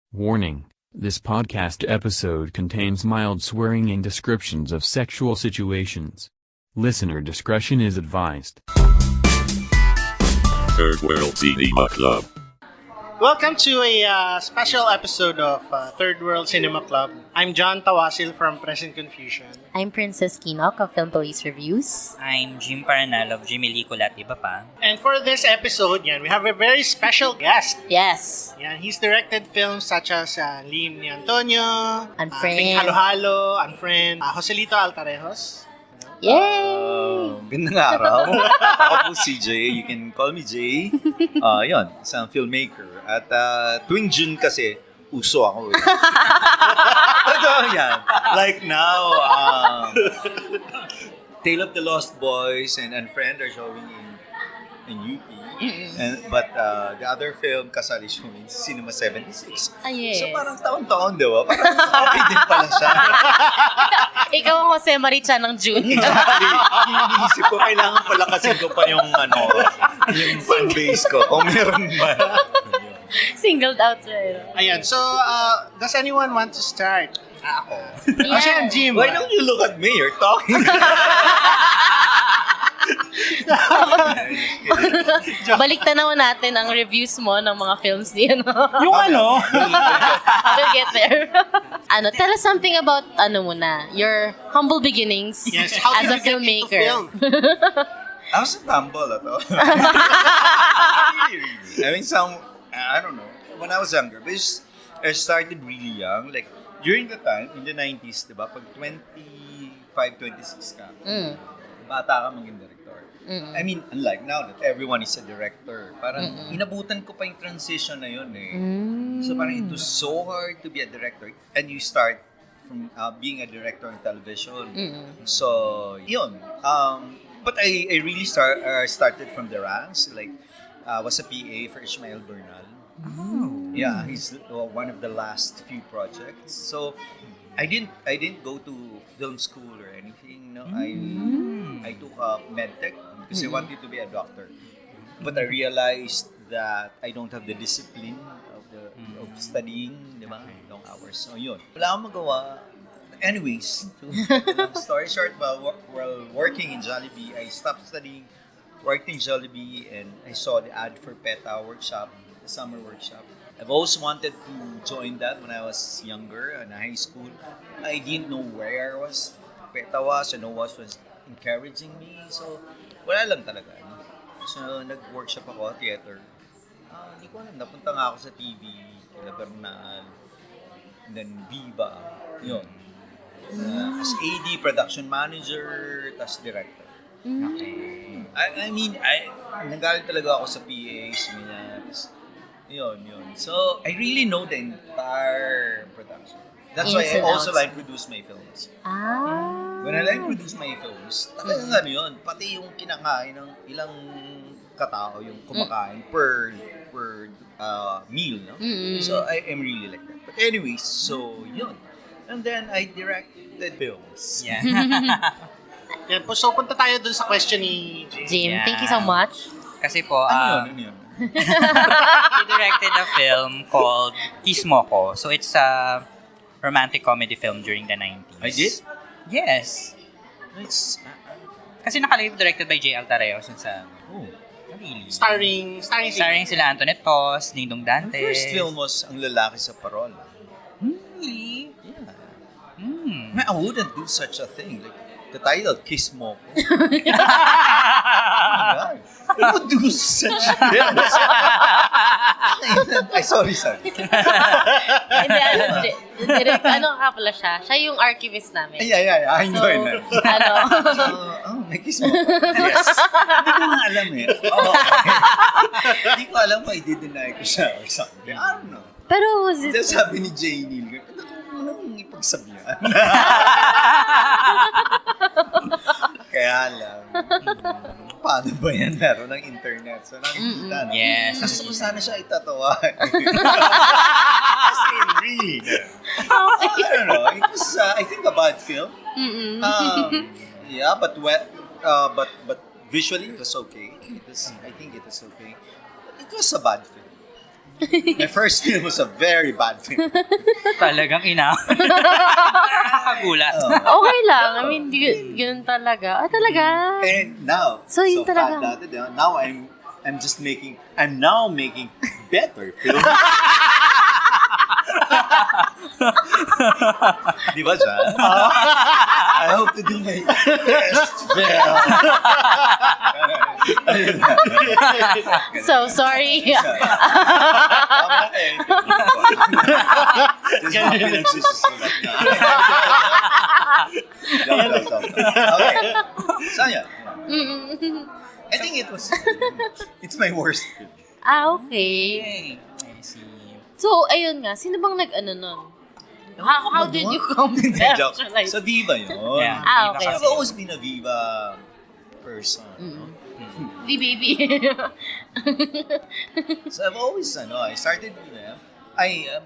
Warning: this podcast episode contains mild swearing and descriptions of sexual situations. Listener discretion is advised. Third World Cinema Club. Welcome to a special episode of Third World Cinema Club. I'm John Tawasil from Present Confusion. I'm Princess Kinok of Film Police Reviews. I'm Jim Paranal of Jimmy Licol at iba pa. And for this episode, we have a very special guest. Yes. He's directed films such as Lim ni Antonio, Unfriend. Pink Halo-Halo, Unfriend, Joselito Altarejos. Yay! Gandang araw. Ako po si Jay. You can call me Jay. Yun, isang filmmaker. At tuwing June kasi, uso ako eh. Ito yan. Like now, Tale of the Lost Boys and Unfriend are showing in UP. But the other film, Kasal is showing in Cinema 76. Yes. So parang taon-taon, di ba? Parang okay din pala siya. Ikaw ang Jose Maricha ng June. Iniisip ko, kailangan pala kasi ko pa yung fan base ko. Kung meron ba. Singled out siya. Ayan, so does anyone want to start? Ako. Kasi ang Jim. Why don't you look at me? You're talking. Balik tanaw natin ang reviews mo ng mga films niya. Yung ano? We'll get there. Tell us something about your humble beginnings Yes, how as did a you get into filmmaker. film? I was a tumble, ato. I mean, I don't know. When I was younger, because I started really young. Like, during the time, in the 90s, diba? Pag 25, 26 ka, bata ka maging director. I mean, unlike now that everyone is a director, parang inabutan ko pa yung transition na yun eh. So parang it was so hard to be a director and you start from being a director in television. So, yun. But I really started from the ranks. Like, was a PA for Ishmael Bernal. Oh. Yeah, he's one of the last few projects. So, I didn't go to film school or anything. No, I took a medtech because I wanted to be a doctor. But I realized that I don't have the discipline of studying, di ba? Long hours. So yun. Wala akong magawa. Anyways, to make a long story short, while working in Jollibee, I stopped studying, worked in Jollibee, and I saw the ad for PETA workshop, the summer workshop. I've always wanted to join that when I was younger in high school. I didn't know where PETA was, and no one was encouraging me. So, wala lang talaga. No? So, nag-workshop ako, theater. Hindi ko alam, napunta nga ako sa TV, kila Bernal, and then Viva, yun. As AD, production manager, tas director. Okay. I mean, nagalit talaga ako sa PAs, yun. So, I really know the entire production. That's why I also like produce my films. When I like produce my films, talagang yun. Pati yung kinakain ng ilang katao, yung kumakain per meal, no? So, I am really like that. But anyways, so, yun. And then, I directed films. Yeah. Yan po, so punta tayo dun sa question ni Jim, Yeah. thank you so much. Kasi po, Ano yun? he directed a film called Kiss Mo Ko. So it's a romantic comedy film during the 90s. I did? Yes. It's... Kasi nakalagay directed by J. Altarejos sa... Oh. Really? starring Sila Antoinette Tos, Dingdong My Dantes. first film was Ang Lalaki sa Parol. Really? Yeah. I wouldn't do such a thing. Like, the title, Kiss Mo Ko. Oh my God. I would do such a thing. Ay, sorry. Hindi, ka pala siya? Siya yung archivist namin. Yeah. I know it. May Kiss Mo Ko. Yes. Hindi ko nga alam eh. Hindi ko alam kung i-deny ko siya or something. I don't know. Pero was it... Then sabi ni Jay Neal, ano kung ipagsabihan? Kaya lang, paano ba yan? Meron ng internet. So, nakikita na. Yes. Gusto ko sana siya itatawa. Kasi read. I don't know. It was, I think, a bad film. Yeah, but visually it was okay. I think it was okay. But it was a bad film. My first film was a very bad film. Talagang ina. Nakakagulat. Okay lang. I mean, yun talaga. Talaga. And now, So, yun talaga. bad dati, now I'm now making better films. Di ba siya? I hope to do my best film. So, sorry. Just mga pinagsusulat na. Okay. Saya. I think it's my worst film. Okay. I see. So, ayun nga. Sino bang nag-ano nun? How did you conceptualize? Sa Viva yun. Yeah. Okay. I've always been a Viva person. V-baby. So I've always, I started with them.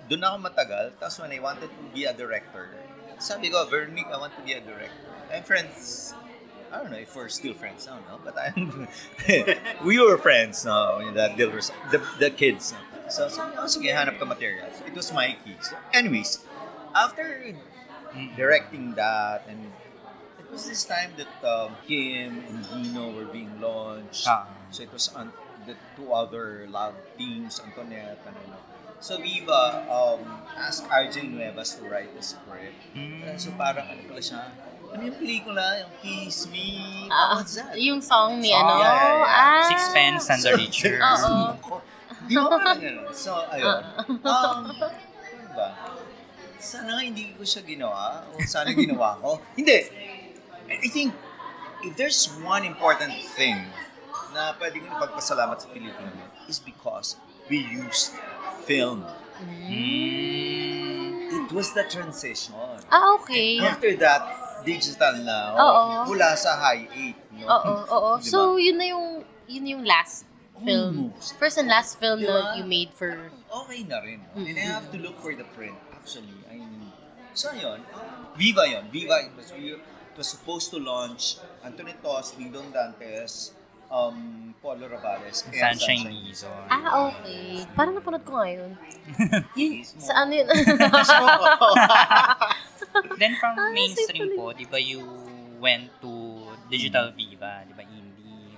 Doon ako matagal. Tapos when I wanted to be a director, sabi ko, Vernick, I want to be a director. I'm friends. I don't know if we're still friends. I don't know. But we were friends, no? The kids. No? So sabi ko, sige, hanap ka materials. It was Mikey. So anyways, after directing that, and it was this time that Kim and Gino were being launched. So it was on the two other love teams, Antoinette and So Viva asked RJ Nuevas to write the script. So parang ano pala siya, ano yung pelikula, yung Kiss Me, what's that? Yung song ni Yeah. Sixpence and the Richer. Di ba parang gano'n? So, ayun. Ano ba? Sana nga hindi ko siya ginawa o sana ginawa ko. Hindi. I think if there's one important thing na pwede ko ipagpasalamat sa pelikula mo is because we used film. It was the transition. Okay. After that, digital na. Mula sa high 8. No? Oo. Diba? So, yun yung last film. Almost. First and last film Diba? na you made for... Okay na rin. And I have to look for the print. Actually, so yun. Viva yun. Viva, it was supposed to launch Anthony Tos, Dingdong Dantes, Paulo Ravales, and Sunshine Lizon. Okay. Parang napanood ko nga yun. Saan yun? Then from mainstream po, di ba you went to Digital Viva, di ba indie?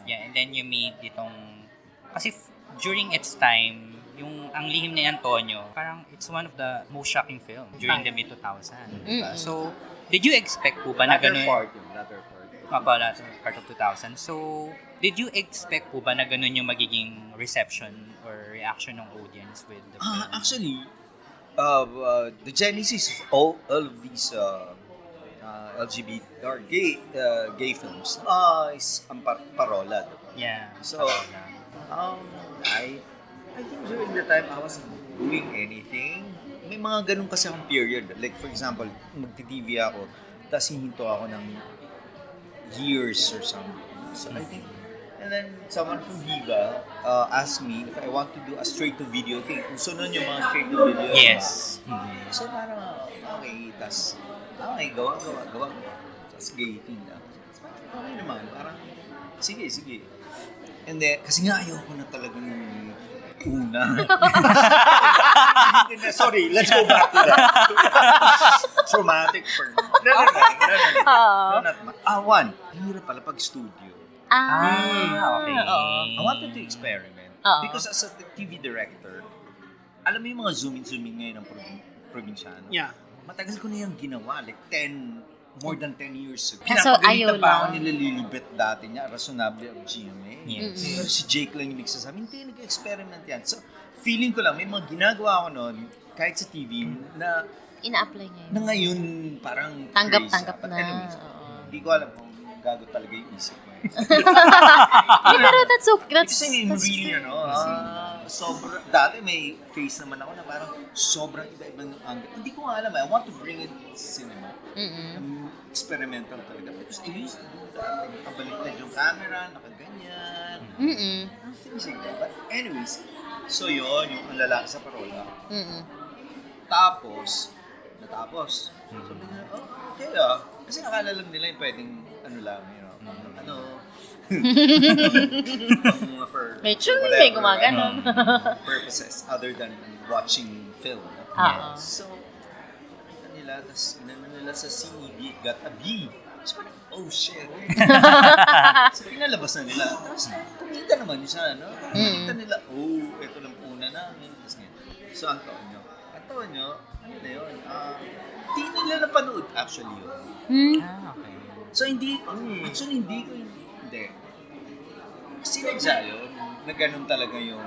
Yeah, and then you made itong... Kasi during its time, yung Ang Lihim ni Antonio, parang it's one of the most shocking film during the mid-2000s. Diba? So, did you expect po ba na ganun? Latter Part of 2000. So, did you expect po ba na ganun yung magiging reception or reaction ng audience with the film? Actually, the genesis of all of these LGBT or gay films is ang parola. Yeah. So, I think during the time I wasn't doing anything. May mga ganun kasi akong period. Like for example, magti-TV ako, tapos hihinto ako ng years or something. So I think, and then someone from Viva asked me if I want to do a straight-to-video thing. Gusto nun yung mga straight-to-video. Yes. So parang, okay, tapos, okay, gawa. Tapos gay thing na. Okay naman, parang, sige. And then, kasi nga ayoko na talaga nung una. Sorry, let's go back to that. Traumatic for me. No, one. Hirap pala pag studio. Okay. I wanted to experiment. Because as a TV director, alam mo yung mga zoom-in ngayon ng probinsyano? Yeah. Matagal ko na yung ginawa. Like more than 10 years ago. So, ayaw Pinapagalitan pa ako lang. nilalilibet dati niya, Razonable of GMA. Yes. Pero si Jake lang yung nagsasabi, hindi, nag-experiment yan. So, feeling ko lang, may mga ginagawa ko noon, kahit sa TV, na Ina-apply niya yun. na ngayon parang Tanggap crazy. But na. anyways, hindi ko alam kung gago talaga yung isip ko. Pero that's okay. Kasi really, dati may face naman ako na parang sobrang iba-ibang angle. Hindi ko alam, I want to bring it to cinema. Experimental talaga. Because I used to do that. Nakabaliktad yung camera, nakaganyan. Things like that. But anyways, so yun, yung ang lalaki sa parola. Tapos, natapos. Sabi nila, okay Kasi akala lang nila yung pwedeng, for May chung, whatever, may gumaganon. purposes other than watching film. Oo. So, nila, tas nila sa CEB, got a B. So, parang, oh shit. So, pinalabas na nila. Tapos, kumita naman yun siya, no? Kumita nila, oh, ito lang una namin. Tapos, so, ang taon nyo, ano na yun? Di nila napanood, actually, yun. Okay. So, hindi ko. Sinadya yun, na ganun talaga yung,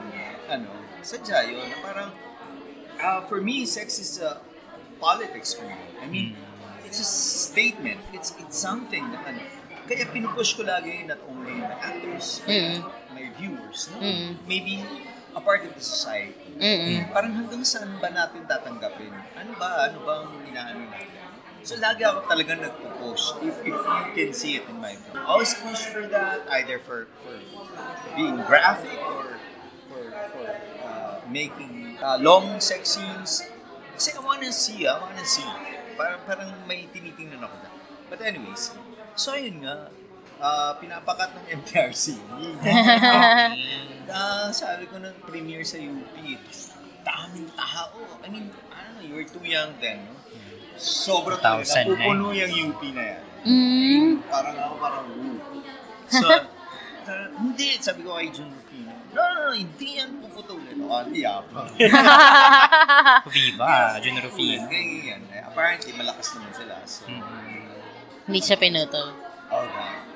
sadya yun, na parang, for me, sex is politics for me. I mean, it's a statement. It's something na, kaya pinupush ko lagi, not only my actors, my viewers, no? Maybe a part of the society. Parang hanggang saan ba natin tatanggapin? Ano bang inaano natin? So, lagi ako talaga nagpo-push. If you can see it in my film. Always push for that, either for being graphic or for making long sex scenes. Kasi I wanna see. Parang may tinitingnan ako na. But anyways, so yun nga, pinapakat ng MTRC. Sabi ko nung premiere sa UP, daming tao. I mean, you were too young then, no? Sobrang talaga. Pupuno yung UP na yan. Parang So, hindi. Sabi ko kay Jun Rufino, no, hindi yan puputulin. Hindi ako. Viva, Jun Rufino. Ganyan. Apparently, malakas naman sila. So, Hindi siya pinutol. okay.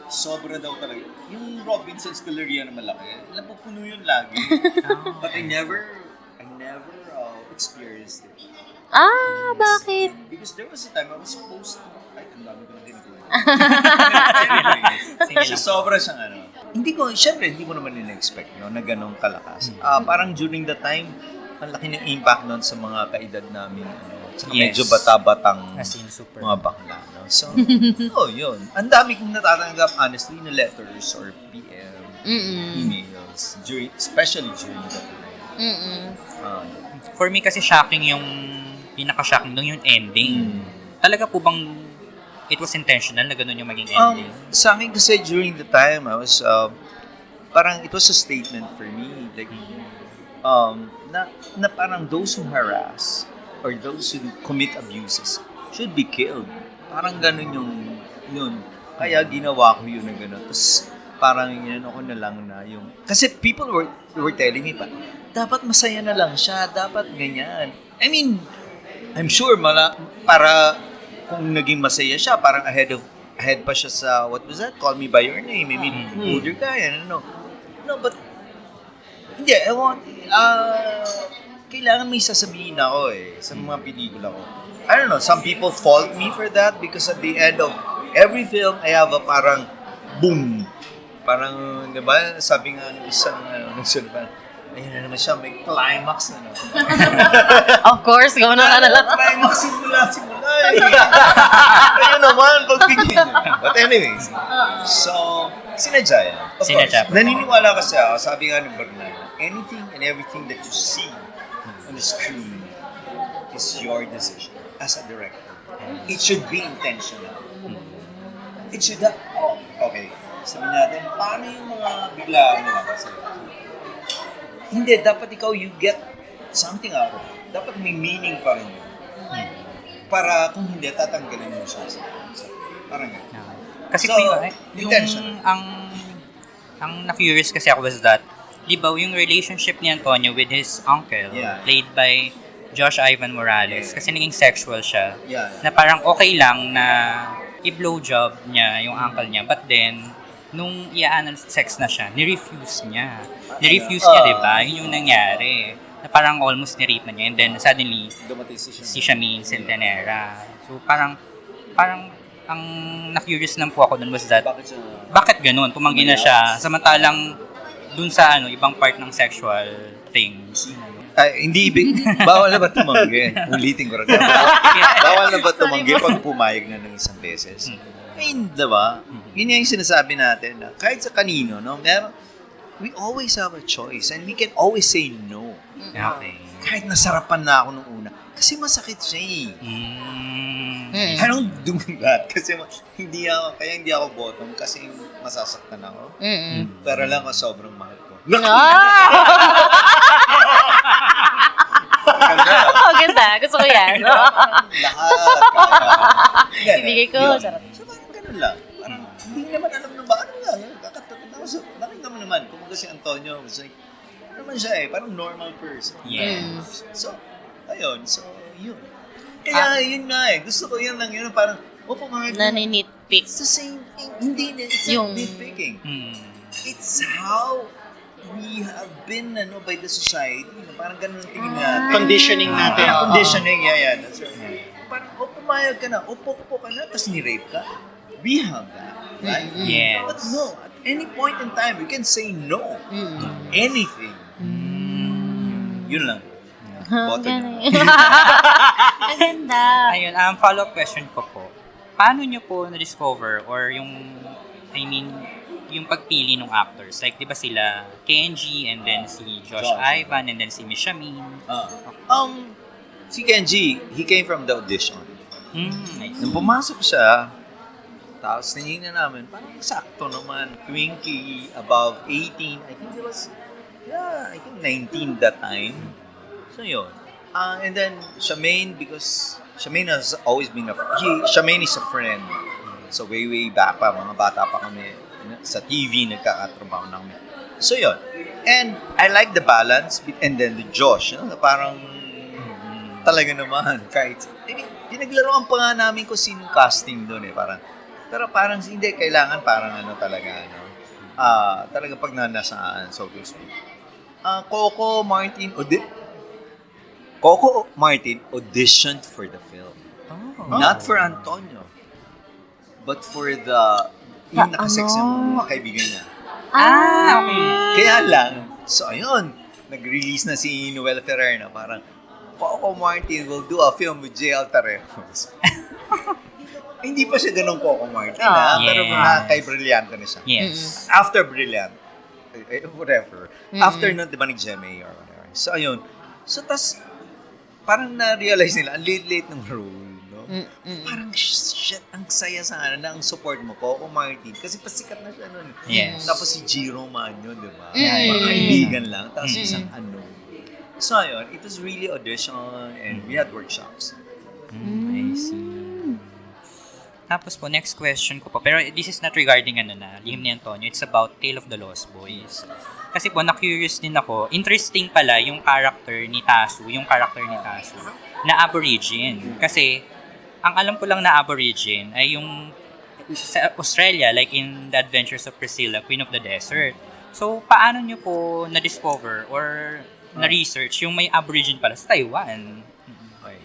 Sobra daw talaga. Yung Robinson's Galleria na malaki, napupuno yun lagi. But I never experienced it. Bakit? Because there was a time I was supposed to... Ay, ang dami ko na ginagawa. Kasi sobra siyang Siyempre, hindi mo naman nila-expect, no, na ganong kalakas. Parang during the time, ang laki ng impact nun sa mga kaedad namin, saka medyo bata-batang mga bakla, no? So, yun. Ang dami kong natatanggap, honestly, na letters or PM, emails, especially during that time. For me kasi shocking yung pinaka-shocking nung yung ending. Talaga po bang it was intentional na ganun yung maging ending? Sa akin kasi during the time, I was, parang it was a statement for me. Like, na parang those who harass or those who commit abuses should be killed. Parang ganun yun. Kaya ginawa ko yun na ganun. Tapos parang ko na lang na yung... Kasi people were telling me pa, dapat masaya na lang siya, dapat ganyan. I mean, I'm sure para kung naging masaya siya, parang ahead pa siya sa, what was that? Call Me By Your Name. I mean, older guy, No, but, hindi, kailangan may sasabihin ako sa mga pelikula ko. I don't know, some people fault me for that because at the end of every film, I have a parang boom. Parang, di ba, sabi nga ng isang, ayun na naman siya, may climax na. Of course, gawin na lang. Climax simula. Ayun naman, pagbigyan. But anyways, so, sinadya yan. Of course, naniniwala kasi ako, sabi nga ng Bernardo, anything and everything that you see on the screen is your decision as a director. It should be intentional. It should have, okay, sabi natin, paano yung mga biglaan na lang kasi? Hindi, dapat ikaw, you get something out of it. Dapat may meaning pa rin yun. Para kung hindi, tatanggalin mo siya. Parang yun. Kasi so, yung ang na-curious kasi ako was that, di ba, yung relationship ni Antonio with his uncle, played by Josh Ivan Morales, kasi naging sexual siya, na parang okay lang na i-blowjob niya yung uncle niya, but then, nung i-anal sex na siya, ni-refuse niya. Ni-refuse niya, di ba? Yun yung nangyari. Na parang almost ni-rape na niya. And then, suddenly, si Shameen Centenera. So, parang, ang na-curious lang po ako dun was that, bakit ganun? Tumanggi na siya. Samantalang, dun sa ibang part ng sexual things. Hindi ibig. Bawal na ba tumanggi? Ulitin ko rin. Bawal na ba tumanggi pag pumayag na ng isang beses? I mean, diba? Yun yung sinasabi natin na kahit sa kanino, no? We always have a choice and we can always say no. Okay. Kahit nasarapan na ako nung una. na. Kasi masakit siya eh. Mm. I don't do that kasi hindi ako bottom kasi masasaktan ako. Pero lang ako sobrang mahal ko. Ganda. Gusto ko yan. Lahat. Ibigay ko. Yun. So parang ganun lang. Parang hindi naman alam na ba, ano nga, kakatatid ako. So, nakita mo naman, kung si Antonio, was like, ano naman siya eh, parang normal person. Yes. So, ayun. So, yun. Kaya, yun nga eh. Gusto ko yan lang yun. Parang, Naninitpick. it's the same thing. Hindi na. It's Yung- not nitpicking. Mm. It's how we have been by the society. Parang ganun ang tingin natin. Conditioning natin. Conditioning, yeah. That's right. Parang, pumayag ka na, upo ka na, tapos ni-rape ka. We have that, right? Yes. But no, at any point in time, we can say no to anything. Yun lang. Boto nyo. Ang ganda. Ayun, follow-up question ko po. Paano nyo po na-discover or yung pagpili ng actors? Like, di ba sila Kenji and then si Josh Ivan and then si Mishamin? Si Kenji, he came from the audition. Nice. Nung pumasok siya, tapos tinignan namin, parang sakto naman. Twinkie, above 18. I think he was, 19 that time. So yun. And then, Charmaine, because Charmaine has always been Charmaine is a friend. So way back pa, mga bata pa kami, sa TV, nagkakatrabaho na kami. So yun. And I like the balance, and then the Josh, na parang, talaga naman, kahit, pinaglaruan pa nga namin kung sinong casting doon eh, parang, pero parang hindi, kailangan parang talaga, talaga pag nanasaan, so to speak. Coco Martin auditioned for the film. Not for Antonio, but for yung nakasex yung kaibigan niya. Okay. Kaya lang, so ayun, nag-release na si Noel Ferrer na parang, Coco Martin will do a film with J.L. Tarejos. Hindi pa siya ganun Coco Martin, pero kay Brillante na siya. Yes. After Brilliant, whatever. After nun, di ba, nag-GMA or whatever. So, ayun. So, tas, parang na-realize nila, ang late ng role, no? Parang, shit, ang saya sana na ang support mo, Coco Martin. Kasi pasikat na siya nun. Yes. Tapos si Jiro man yun, di ba? Mga kaibigan lang. Tapos isang ano. So, ayun, it was really audition and we had workshops. I see. Tapos po, next question ko po. Pero this is not regarding Lihim ni Antonio. It's about Tale of the Lost Boys. Kasi po, na-curious din ako. Interesting pala yung character ni Tasu, na Aborigine. Kasi, ang alam ko lang na Aborigine ay yung sa Australia, like in The Adventures of Priscilla, Queen of the Desert. So, paano nyo po na-discover or na-research yung may Aborigine pala sa Taiwan? Okay.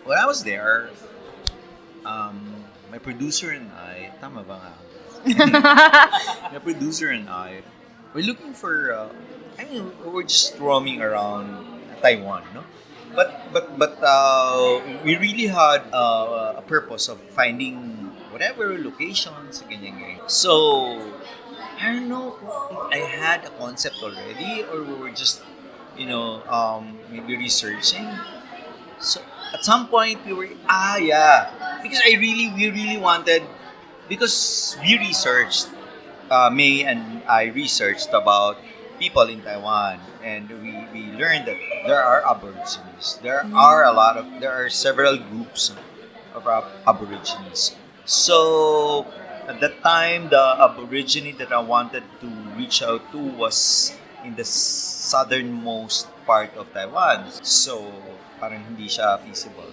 When I was there, my producer and I, tama ba nga? My producer and I, we're looking for, we're just roaming around Taiwan, no? But we really had a purpose of finding whatever locations, ganyan. So, I don't know if I had a concept already or we were just, maybe researching. So, at some point, we were, because we really wanted, because we researched, May and I researched about people in Taiwan, and we learned that there are Aborigines. There are several groups of Aborigines. So, at that time, the Aborigine that I wanted to reach out to was in the southernmost part of Taiwan. So, parang hindi siya feasible.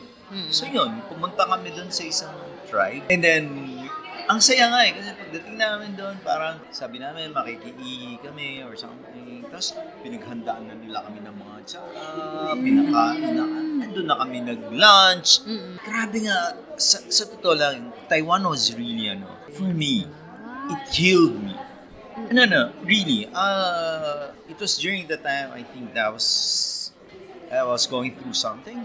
So yun, pumunta kami doon sa isang tribe. And then, ang saya nga kasi pagdating namin doon, parang sabi namin, makikiihi kami or something. Tapos, pinaghandaan na nila kami ng mga tsaka, nandun na kami nag-lunch. Grabe nga, sa totoo lang, Taiwan was really, for me, it healed me. No, really. It was during the time, I think I was going through something.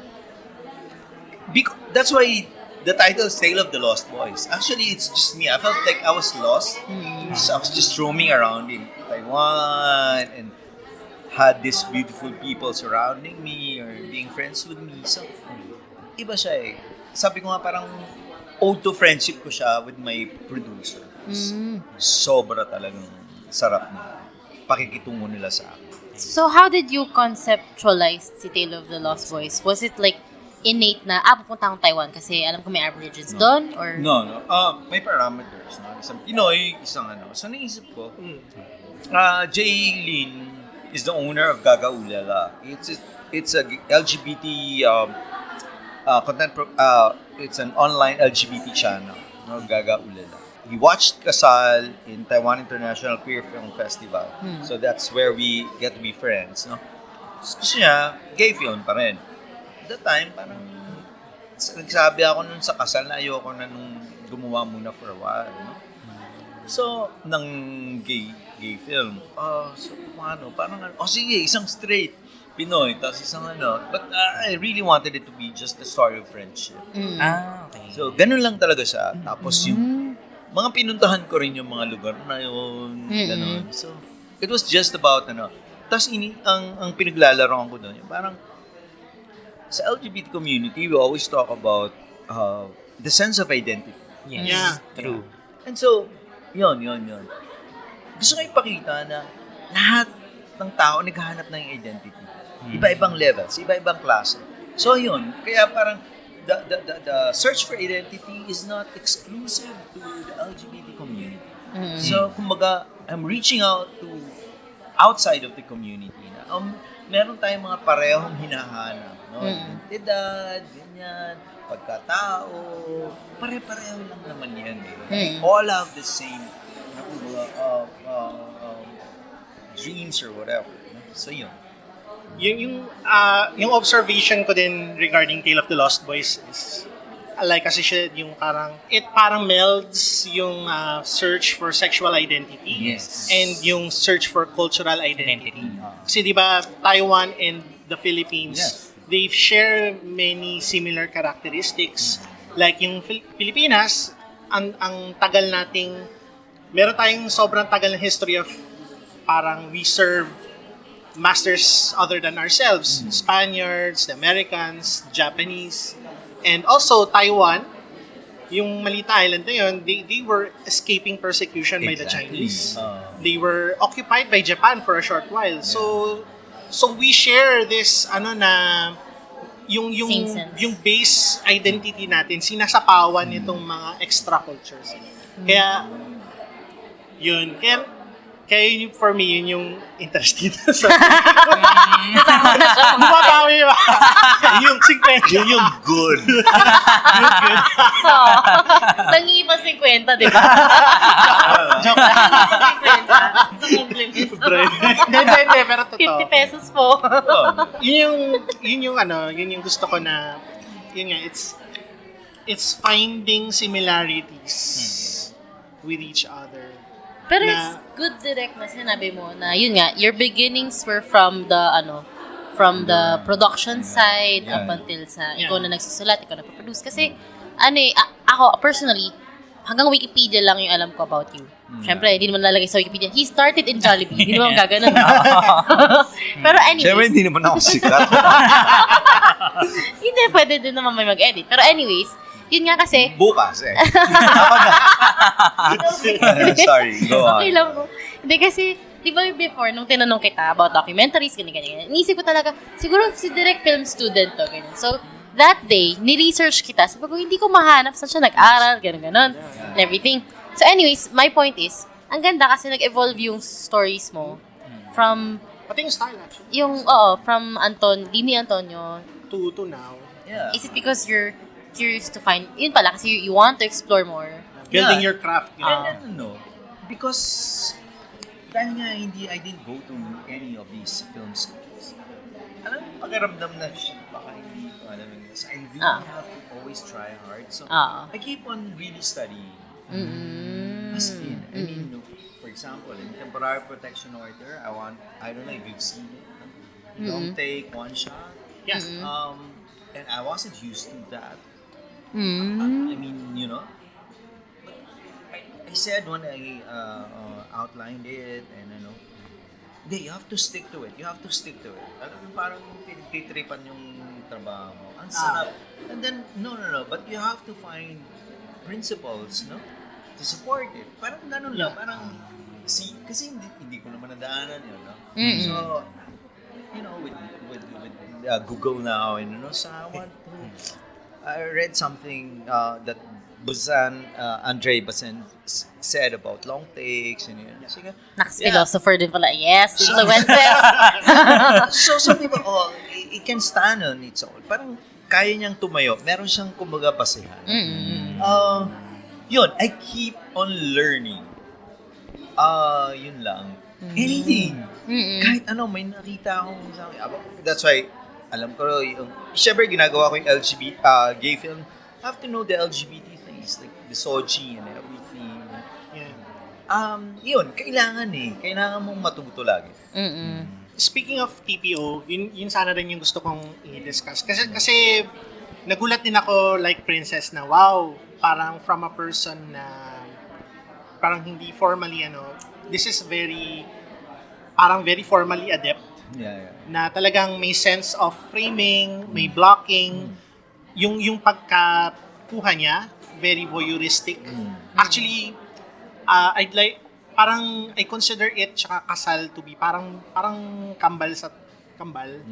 That's why the title is Tale of the Lost Boys. Actually, it's just me. I felt like I was lost. So I was just roaming around in Taiwan and had these beautiful people surrounding me. being friends with me. So, iba siya eh. Sabi ko nga parang ode to friendship ko siya with my producer. Sobra talagang sarap na pakikitungo nila sa akin. So, how did you conceptualize si Tale of the Lost Boys? Was it like innate na, pupunta akong Taiwan kasi alam ko may Aborigines doon? Or? No. May parameters. No? Isang Pinoy, isang ano. So, naisip ko, Jay Lin is the owner of Gaga Ulala. It's a LGBT content. It's an online LGBT channel, no? Gaga Ulala. He watched Kasal in Taiwan International Queer Film Festival. So that's where we get to be friends, no? Gusto niya, gay film pa rin. At that time, parang nagsabi ako nun sa Kasal na ayoko na nung gumawa muna for a while, no? So, ng gay film. So, paano? Parang, sige, isang straight Pinoy, tapos isang ano. But I really wanted it to be just a story of friendship. Okay. So, ganun lang talaga siya. Tapos yung mga pinuntahan ko rin yung mga lugar na yun. Ganun. So, it was just about, Tapos ang pinaglalaroan ko doon, yung parang sa LGBT community, we always talk about the sense of identity. Yes. Yeah. True. And so, yun. Gusto ko ipakita na lahat ng tao naghahanap ng identity. Iba-ibang levels, iba-ibang klase. So, yun. Kaya parang the search for identity is not exclusive to the LGBT community. So, kumbaga, I'm reaching out to outside of the community na meron tayong mga parehong hinahanap. No? Identidad, ganyan, pagkatao, pare-pareho lang naman yan. Eh. All have the same dreams or whatever. So, yun. Yung observation ko din regarding Tale of the Lost Boys is like kasi siya yung parang melds yung search for sexual identity and yung search for cultural identity. Kasi di ba Taiwan and the Philippines, they share many similar characteristics. Like yung Pilipinas, ang tagal nating meron tayong sobrang tagal na history of parang we serve masters other than ourselves. Spaniards, the Americans, Japanese, and also Taiwan. Yung Malita Island na yun, they were escaping persecution by the Chinese. They were occupied by Japan for a short while. So we share this yung base identity natin sinasapawan nitong mga extra cultures. Kaya yun. Kaya yun, for me, yun yung interest dito sa Bumabawi ba? Yung 50. Yun yung good. Nangiipa 50, di ba? Joke lang. 50. Hindi, pero totoo. 50 pesos po. Yun yung gusto ko na, yun nga, it's finding similarities with each other. Pero it's good direct na sinabi mo na yun nga, your beginnings were from the production side up until sa ikaw na nagsusulat, ikaw na produce kasi ako personally hanggang Wikipedia lang yung alam ko about you. Siyempre, hindi naman lalagay sa Wikipedia. He started in Jollibee. Hindi naman gaganon. Pero anyways. Siyempre, hindi naman ako sikat. Hindi, pwede din naman may mag-edit. Pero anyways, yun nga kasi. Bukas eh. Sorry, go on. Okay lang po. Hindi kasi, di ba before, nung tinanong kita about documentaries, ganyan. Inisip ko talaga, siguro si direct film student to, ganyan. So, that day, ni-research kita. Sabi ko, hindi ko mahanap saan siya nag-aral, gano'n, and everything. So anyways, my point is, ang ganda kasi nag-evolve yung stories mo from... Pati yung style actually. From Dimi Antonio. To now. Yeah. Is it because you're curious to find... Yun pala, kasi you want to explore more. Building your craft. No. Because, dahil nga I didn't go to any of these film schools. Alam mo, pakiramdam na baka hindi ko alam yun. So I really have to always try hard. So, I keep on really studying. As in, I mean, for example, in temporary protection order, I don't know if you've seen it. Don't take one shot. Yeah. And I wasn't used to that. I mean, I said when I outlined it, and you have to stick to it. You have to stick to it. Alam mo, parang pinagtitripan yung trabaho mo. Ang sarap. And then, no. But you have to find principles, no? To support it. Parang ganun lang. Parang, kasi hindi ko naman nadaanan yun, no? So, with Google now, and so I read something that Andre Bazin said about long takes and yun. Philosopher din pala. Yes, influences. So sabi ko, it can stand on its own. Parang kaya niyang tumayo. Meron siyang kumbaga basehan. Yun, I keep on learning. Yun lang. Anything. Kahit ano, may nakita akong that's why, alam ko, syempre ginagawa ko yung gay film. I have to know the LGBT things, like the soji and everything. Yeah. Yun, kailangan mong matuto lagi. Speaking of TPO, yun sana rin yung gusto kong i-discuss. Kasi nagulat din ako, like Princess, na wow, parang from a person na parang hindi formally, this is very formally adept. Yeah. Na talagang may sense of framing, may blocking, yung pagkakuha niya, very voyeuristic. Actually, I consider it tsaka kasal to be parang kambal sa kambal.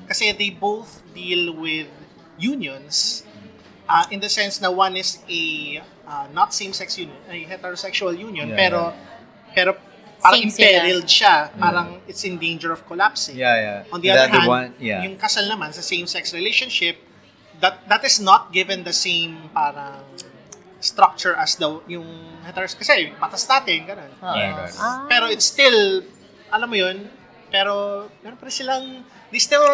Kasi they both deal with unions in the sense na one is a not same-sex union, a heterosexual union, pero parang imperiled siya. Parang it's in danger of collapsing. On the other hand, yung kasal naman sa same-sex relationship, that is not given the same parang structure as yung heterosexual. Kasi patas natin, ganun. Pero it's still, alam mo yun, pero meron pa rin silang, they still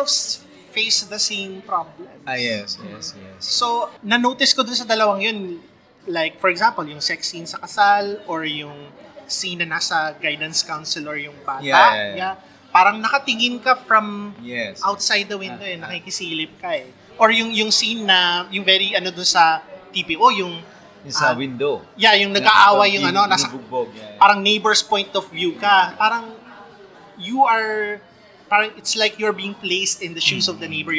face the same problems. Yes. So, na-notice ko dun sa dalawang yun, like, for example, yung sex scene sa kasal, or yung scene na nasa guidance counselor yung bata. Yeah. Parang nakatingin ka from outside the window, nakikisilip ka eh. Or yung scene na, yung very, dun sa TPO, yung sa window. Yeah, yung nag-aaway yung nasa, bugbog. Parang neighbor's point of view ka. Parang, it's like you're being placed in the shoes of the neighbor.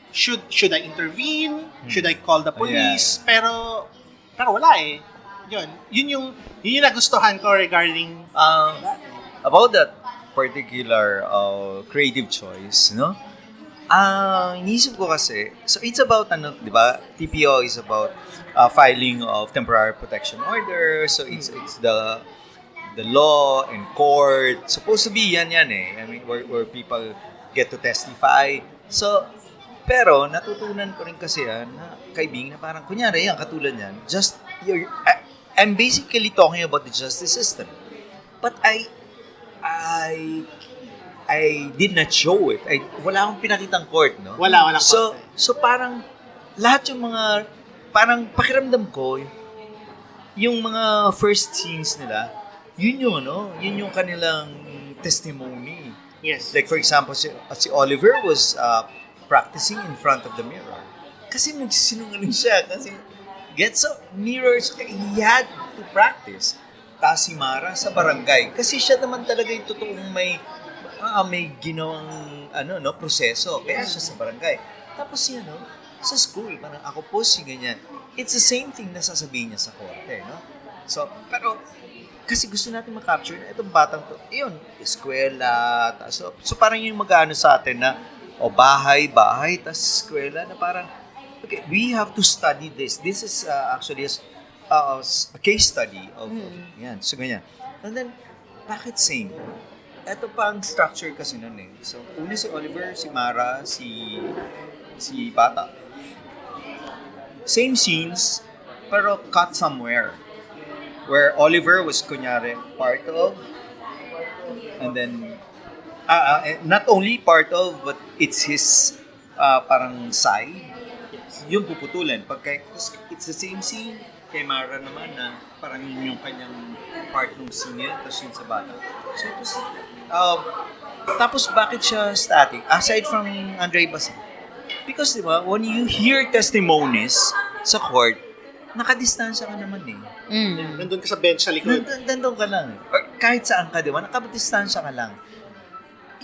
Should I intervene? Should I call the police? Pero wala eh. Yun yung nagustuhan ko regarding about that particular creative choice, no? Inisip ko kasi, so it's about, di ba? TPO is about filing of temporary protection order. So it's the law and court. Supposed to be yan eh. I mean, where people get to testify. So, pero natutunan ko rin kasi na kaibigan na parang, kunyari yan, katulad yan, I'm basically talking about the justice system. But I did not show it. Wala akong pinakitang court, no? Wala court. So parang lahat yung mga, parang pakiramdam ko, yung mga first scenes nila, yun yung kanilang testimony. Yes. Like for example, si Oliver was practicing in front of the mirror. Kasi nagsisinungaling siya. Kasi mirrors, he had to practice. Tapos si Mara sa barangay. Kasi siya naman talaga yung totoong may ginawang proseso. Kaya siya sa barangay. Tapos sa school, parang ako po si ganyan. It's the same thing na sasabihin niya sa korte, no? So, pero kasi gusto natin ma-capture na itong batang to. Eskwela. So parang yung mag-ano sa atin na bahay, tas eskwela na parang okay, we have to study this. This is actually a case study of yan. So, ganyan. And then, bakit same? Ito pa ang structure kasi nun eh. So, una si Oliver, si Mara, si Bata. Same scenes, pero cut somewhere. Where Oliver was, kunyari, part of, and then, not only part of, but it's his parang side. Yung puputulan. It's the same scene, kay Mara naman na parang yung kanyang part ng scene yan, tapos yun sa bata. So it was, tapos bakit siya static? Aside from Andre Bazin. Because diba, when you hear testimonies sa court, nakadistansya ka naman eh. Nandun ka sa bench sa likod. Nandun ka lang. Or kahit saan ka, diba, nakadistansya ka lang.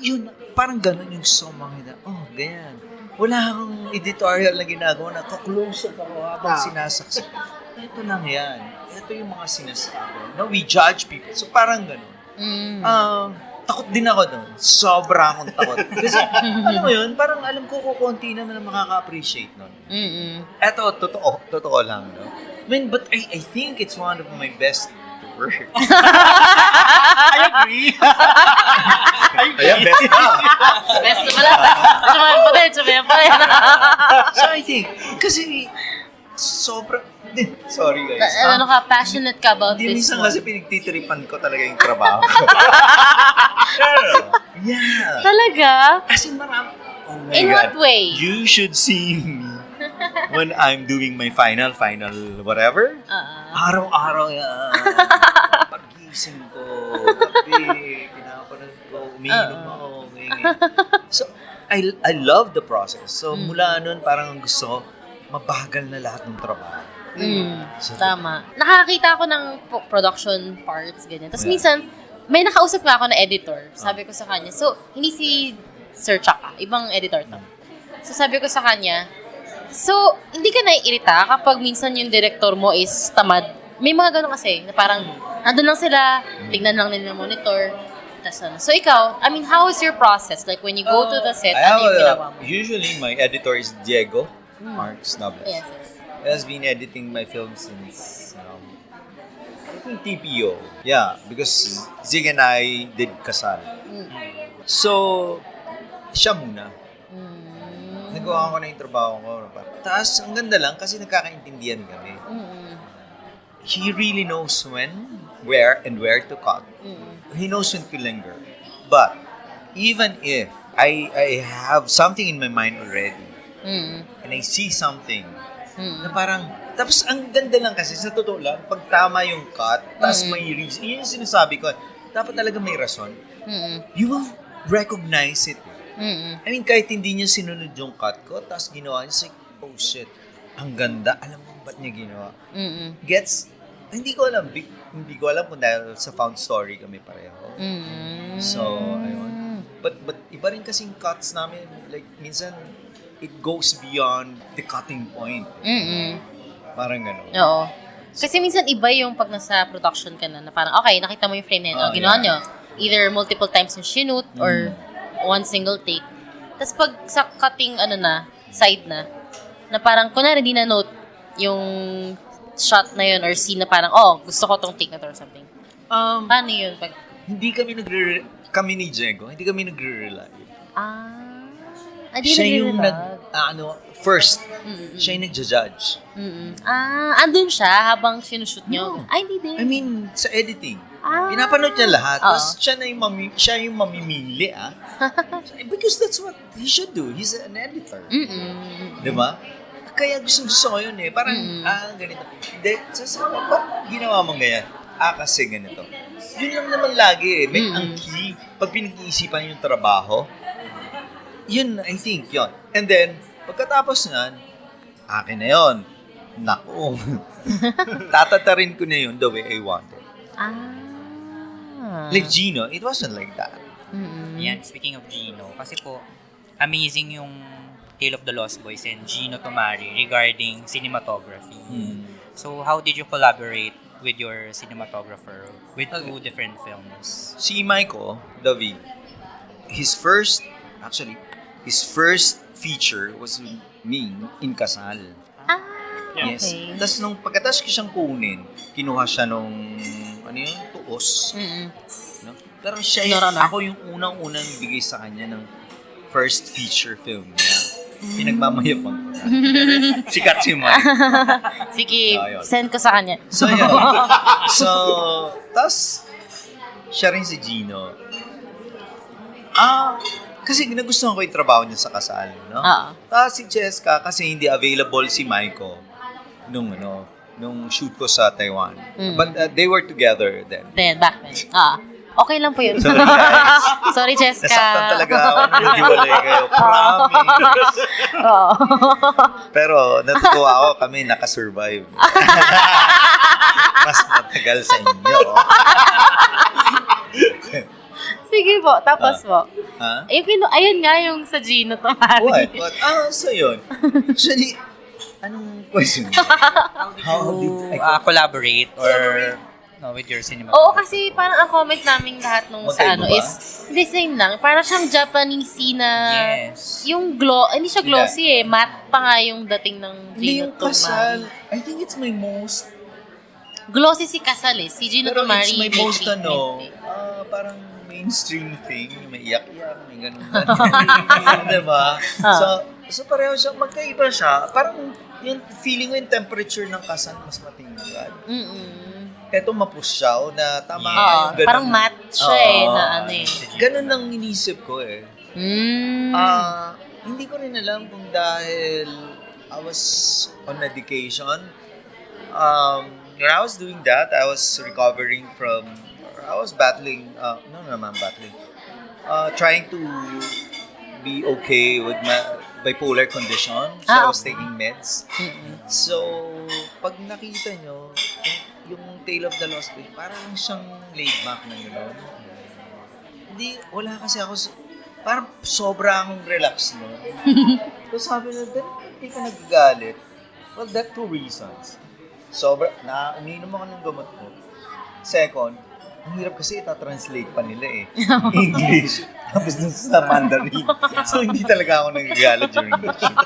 Yun, parang ganun yung sumang ganyan. wala akong editorial na ginagawa na ka-close up ako habang sinasaksak. Ito lang yan. Ito yung mga sinasabi. No, we judge people. So parang ganun. Takot din ako doon. Sobra akong takot. Kasi, alam mo yun, parang alam ko kukunti naman ang makaka-appreciate nun. Eto, totoo lang, no? I mean, but I think it's one of my best work. I agree. Ayan, best na. Best na pala. Sumayan pa rin. So I think, kasi, sobra, sorry guys. Ano ka, passionate ka about Hindi, this minsan one? kasi pinagtitiripan ko talaga yung trabaho ko. Yeah. Talaga? As in, marami. Oh my In God. what way? You should see me when I'm doing my final whatever. Araw-araw yan. Pag-gising ko, gabi, pinapanood ko, umiinom ako, So, I love the process. So, mula nun, parang gusto ko, mabagal na lahat ng trabaho. So, Tama. Nakakita ako ng production parts, ganyan. Tapos minsan, may nakausap nga ako na editor. Sabi ko sa kanya, so, hindi si Sir Chaka, ibang editor to. So, sabi ko sa kanya, so, hindi ka naiirita kapag minsan yung director mo is tamad. May mga ganun kasi, na parang, andun lang sila, tignan lang nila ng monitor, tas ano. So, ikaw, I mean, how is your process? Like, when you go to the set, ano yung ginawa mo? Usually, my editor is Diego Marks Nobles. Yes. He has been editing my film since, I think TPO. Yeah, because Zig and I did Kasal. So, siya muna. Nagawa ko na yung trabaho ko. Tapos, ang ganda lang kasi nagkakaintindihan kami. He really knows when, where to cut. He knows when to linger. But, even if I have something in my mind already, and I see something, na parang, tapos ang ganda lang kasi, sa totoo lang, pag tama yung cut, tapos may reason, yun yung sinasabi ko, dapat talaga may rason, you will recognize it. I mean, kahit hindi niya sinunod yung cut ko, tapos ginawa niya, like, oh shit, ang ganda, alam mo ba't niya ginawa? Gets, hindi ko alam kung dahil sa found story kami pareho. So, ayun. But iba rin kasing cuts namin, like, minsan, it goes beyond the cutting point. Parang gano'n. Oo. Kasi minsan iba yung pag nasa production ka na parang, okay, nakita mo yung frame na yun. Ginawa nyo. Either multiple times yung shoot or one single take. Tapos pag sa cutting, side na parang, kunwari di na note yung shot na yun or scene na parang, gusto ko tong take na to or something. Paano yun? Hindi kami ni Diego, hindi kami nagre-rely. Siya yung first. Siya yung nagja-judge. Andun siya habang sinushoot nyo? No. Ay, hindi din. I mean, sa editing. Pinapanood niya lahat. Tapos siya yung mamimili, Because that's what he should do. He's an editor. Diba? Kaya gusto ko yun eh. Parang, ganito. Ba't ginawa mong ganyan? Kasi ganito. Yun lang naman lagi eh. May ang key, pag pinag-iisipan yung trabaho, yun, I think, yun. And then, pagkatapos nun, akin na yun. Naku. Tatatarin ko na yun the way I wanted. Like Gino, it wasn't like that. Yan, speaking of Gino, kasi po, amazing yung Tale of the Lost Boys and Gino Tomari regarding cinematography. So, how did you collaborate with your cinematographer with two different films? Si Michael David, his first feature was me in Kasal. Yes. Okay. Tapos nung pagkatapos ko siyang kunin, kinuha siya nung, tuos. No? Pero siya, ako yung unang-unang bigay sa kanya ng first feature film niya. Pinagmamayabang ko na. Sikat si Mike. Sige, send ko sa kanya. So, yun. So, tapos, siya rin si Gino. Kasi nagustuhan ko yung trabaho niya sa Kasal, no? Tapos si Cheska, kasi hindi available si Maiko nung shoot ko sa Taiwan. But they were together then. Back then. Okay lang po yun. Sorry, guys. Sorry, Cheska. Nasaktan talaga ako nung naghiwalay kayo. Promise. Pero natutuwa ako, kami nakasurvive. Mas matagal sa inyo. Sige po, tapos po. Ha? Ayun nga yung sa Gino Tomari. What? So yun. Actually, anong question? How did I Collaborate or with your cinema? Oo, kasi parang ang comment namin lahat nung sa Magkaiba ano ba? is, hindi same lang. Parang siyang Japanese na, Yes. yung hindi siya glossy matte pa nga yung dating ng Hindi Gino yung kasal. Tomari. I think it's my most Glossy si kasal si Gino Pero Tomari. it's my may most treatment eh. parang mainstream thing. May iyak-iyak, may ganun. Diba? So pareho siya, magkaiba siya. Parang yung feeling ko yung temperature ng kasal mas matingkad. Eto mapusyaw na tama yung ganun. Parang matte siya na ano eh. Ganun ang inisip ko eh. Hindi ko rin alam kung dahil I was on medication. When I was doing that, I was recovering from, or I was battling, trying to be okay with my bipolar condition. So I was taking meds. So, pag nakita nyo, yung Tale of the Lost Boys, parang siyang laid back na gano'n. Hindi, wala kasi ako, parang sobra akong relax, no? So sabi na, hindi ka nagagalit. Well, that 2 reasons. Umiinom ako ng gamot ko. Second, ang hirap kasi itatranslate pa nila eh. English. Tapos dun sa Mandarin. So, hindi talaga ako nagagalit during the shoot.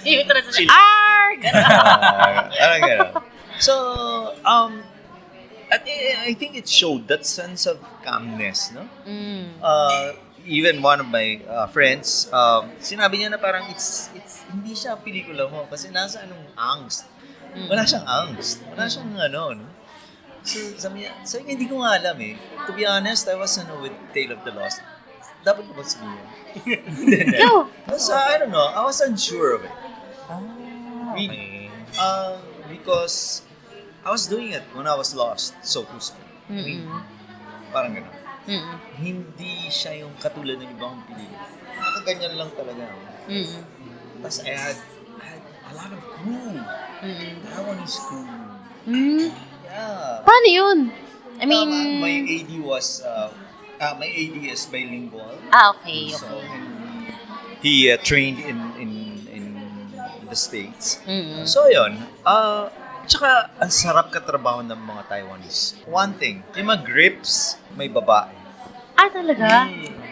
Yung translation, ARG! Gano'n. So, I think it showed that sense of calmness, no? Even one of my friends, sinabi niya na parang it's hindi siya pelikula mo kasi nasa angst. Wala siyang angst. Wala siyang no? So, sabi niya, hindi ko nga alam eh. To be honest, I was with Tale of the Lost. Dapat ko ba sabihin? No. So, I don't know. I was unsure of it. Okay. Because I was doing it when I was lost, so to speak. I mean, parang gano'n. Hindi siya yung katulad ng ibang pelikula. Nakaganyan lang talaga. Tapos I had a lot of crew. Taiwanese crew. Yeah. Paano yun? I mean... my AD was, my AD is bilingual. Okay. So, he trained in the States. So, yun. Tsaka, ang sarap katrabaho ng mga Taiwanese. One thing, yung mga grips, may babae. Talaga?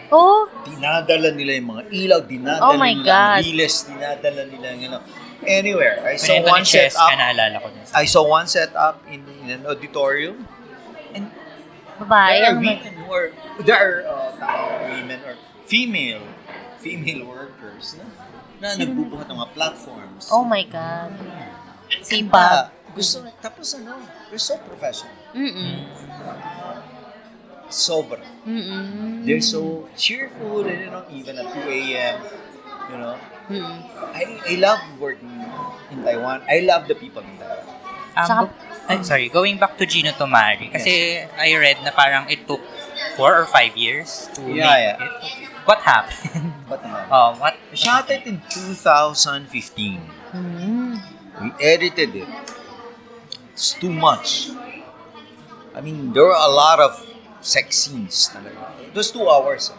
Oh? Dinadala nila yung mga ilaw, dinadala Oh my nila God. ang riles, dinadala nila yung anywhere. I saw Pinento one ni Chess, setup. naalala ko din. I saw one setup in an auditorium. And Babae. there are women who are, women or female workers na nagbubuhat ng mga platforms. Oh my God. Sipag. Tapos they're so professional. Sobra. They're so cheerful and even at 2 a.m. I love working in Taiwan. I love the people in Taiwan. Going back to Gino Tomari, kasi I read na parang it took 4 or 5 years to make it. What happened? We shot it in 2015. We edited it. It's too much. I mean, there were a lot of sex scenes talaga. It was 2 hours.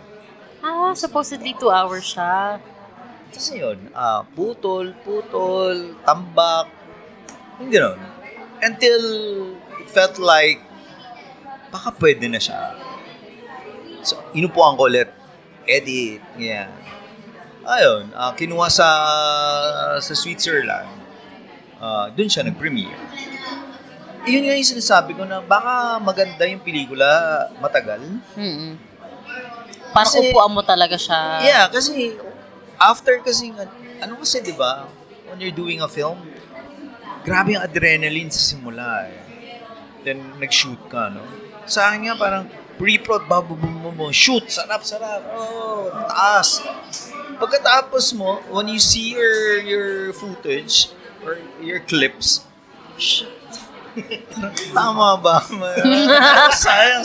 Supposedly 2 hours siya. Kasi yun, putol, tambak, hindi nun. Until it felt like, baka pwede na siya. So, inupuan ko ulit. Edit, yeah. Ayun, kinuha sa Switzerland. Doon siya nag-premiere. Yun nga yung sinasabi ko na baka maganda yung pelikula matagal. Parang upuan mo talaga siya. Yeah, kasi after kasi, di ba, when you're doing a film, grabe yung adrenaline sa simula eh. Then, nag-shoot ka, no? Sa akin nga, parang pre-prod, babubum, shoot, sarap, taas. Pagkatapos mo, when you see your footage, or your clips, shit. Tama ba? Sayang.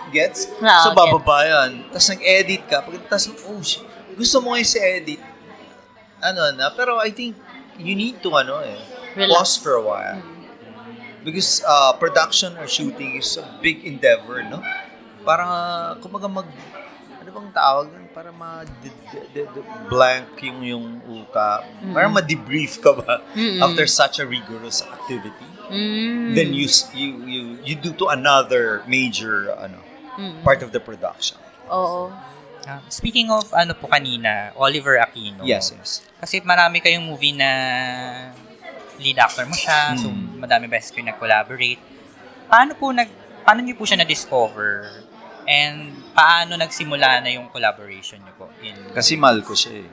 Gets? So, bababa yan. Tapos nag-edit ka. Pagkatapos, shit. Gusto mo kayo sa edit. Pero I think you need to, pause for a while. Because production or shooting is a big endeavor, no? Parang, kumbaga ano bang tawag yan? Para blank yung utak. Parang ma-debrief ka ba after such a rigorous activity. Then you do to another major part of the production. Oo. Speaking of po kanina, Oliver Aquino. Yes. Kasi marami kayong movie na lead actor mo siya, so madami beses kayo nag-collaborate. Paano niyo po siya na-discover? And paano nagsimula na yung collaboration niyo po? Kasi mahal ko siya eh.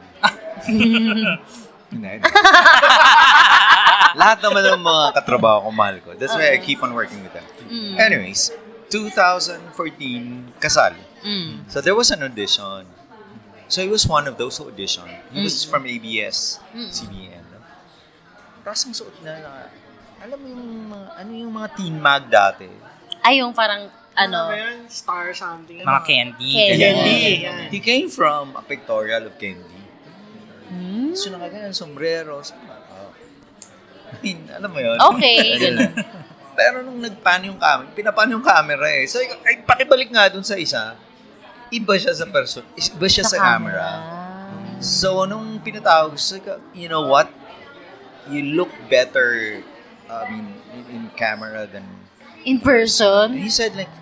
Lahat naman ng mga katrabaho ko mahal ko. That's why I keep on working with them. Anyways, 2014, kasal. So there was an audition. So he was one of those who auditioned. He was from ABS-CBN. Tapos ang suot na, alam mo yung mga teen mag dati. Ay, yung parang, Star something. Mga candy. Candy. He came from a pictorial of candy. So nakaganyan, sombrero. Alam mo yun? Okay. Pero nung nagpan yung camera, pinapan yung camera eh. So, ay, pakibalik nga dun sa isa. Iba siya sa person. Iba siya sa camera. So, nung pinatawag, so, you know what? You look better in camera than in person? he said like,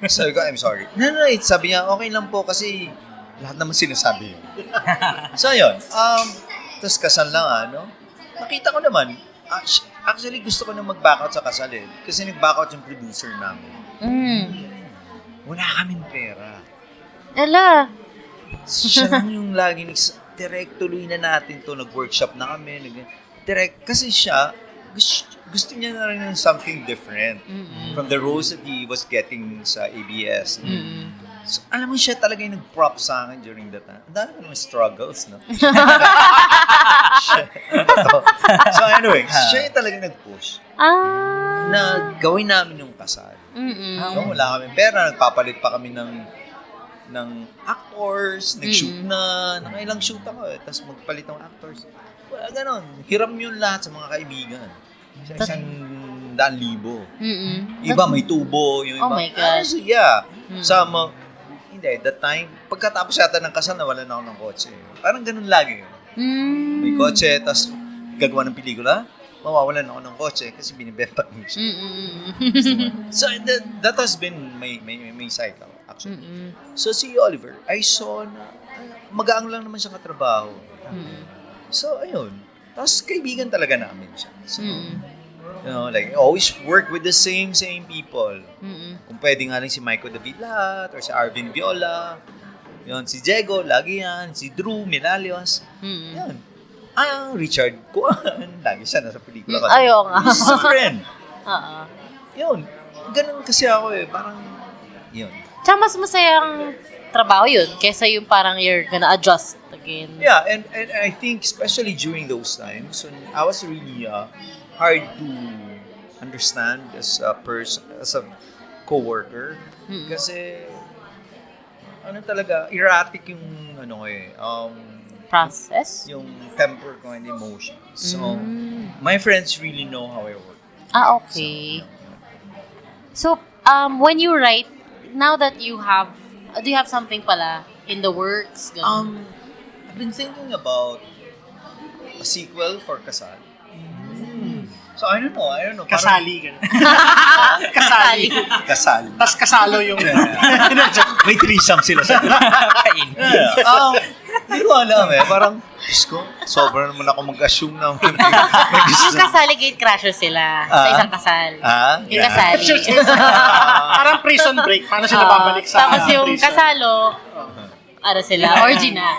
sabi ko, I'm sorry. No, sabi niya, okay lang po kasi lahat naman sinasabi yun. So, yun. Tapos kasal lang, nakita ko naman, actually gusto ko na mag-back out sa kasal eh. Kasi nag-back out yung producer namin. Wala kaming pera. Ala. Siya lang yung lagi direct tuloy na natin to, nag-workshop na kami, direct, kasi siya, gusto niya na rin something different from the roles that he was getting sa ABS. So, alam mo siya talaga yung nag-prop sa akin during that time. Ang dami ko naman struggles, no? So anyway, siya yung talaga nag-push na gawin namin yung kasal. So, wala kami pera, nagpapalit pa kami ng actors, nag-shoot na, nakailang shoot ako eh, tapos magpalit ng actors. Wala ganon. Hiram yun lahat sa mga kaibigan. Sa 100,000. Iba may tubo, yung iba. Oh my God. So, yeah. Hindi, that time, pagkatapos yata ng kasal, nawalan ako ng kotse. Parang ganun lagi. May kotse, tapos gagawa ng pelikula, mawawalan ako ng kotse kasi binibenta mo siya. So, that has been my cycle, actually. So, si Oliver, I saw na magaang lang naman siya katrabaho. So, ayun. Tapos, kaibigan talaga namin siya. So, like, always work with the same people. Kung pwede nga lang si Michael David lahat, or si Arvin Viola, yun, si Diego, lagi yan, si Drew Milalios, yan. Richard Kuan, lagi siya nasa pelikula. Ayaw nga. He's a friend. Yun, ganun kasi ako eh, parang, yun. Tsaka mas masayang trabaho yun, kesa yung parang you're gonna adjust again. Yeah, and I think especially during those times, when I was really hard to understand as a person, as a co-worker, kasi talaga erratic yung process, yung temper ko and emotions. So my friends really know how I work. Okay. So when you write, now that you have, do you have something pala in the works? I've been thinking about a sequel for Kasal. So, I don't know. Kasali. Kasali. Kasal. Tapos kasalo yung... May threesome sila sa Kain. Hindi ko alam eh. Parang, Diyos ko, sobra naman ako mag-assume na may gusto. Yung kasali gate crasher sila sa isang kasal. Yung kasali. Parang prison break. Paano sila babalik sa tapos yung prison? kasalo, sila, origin na.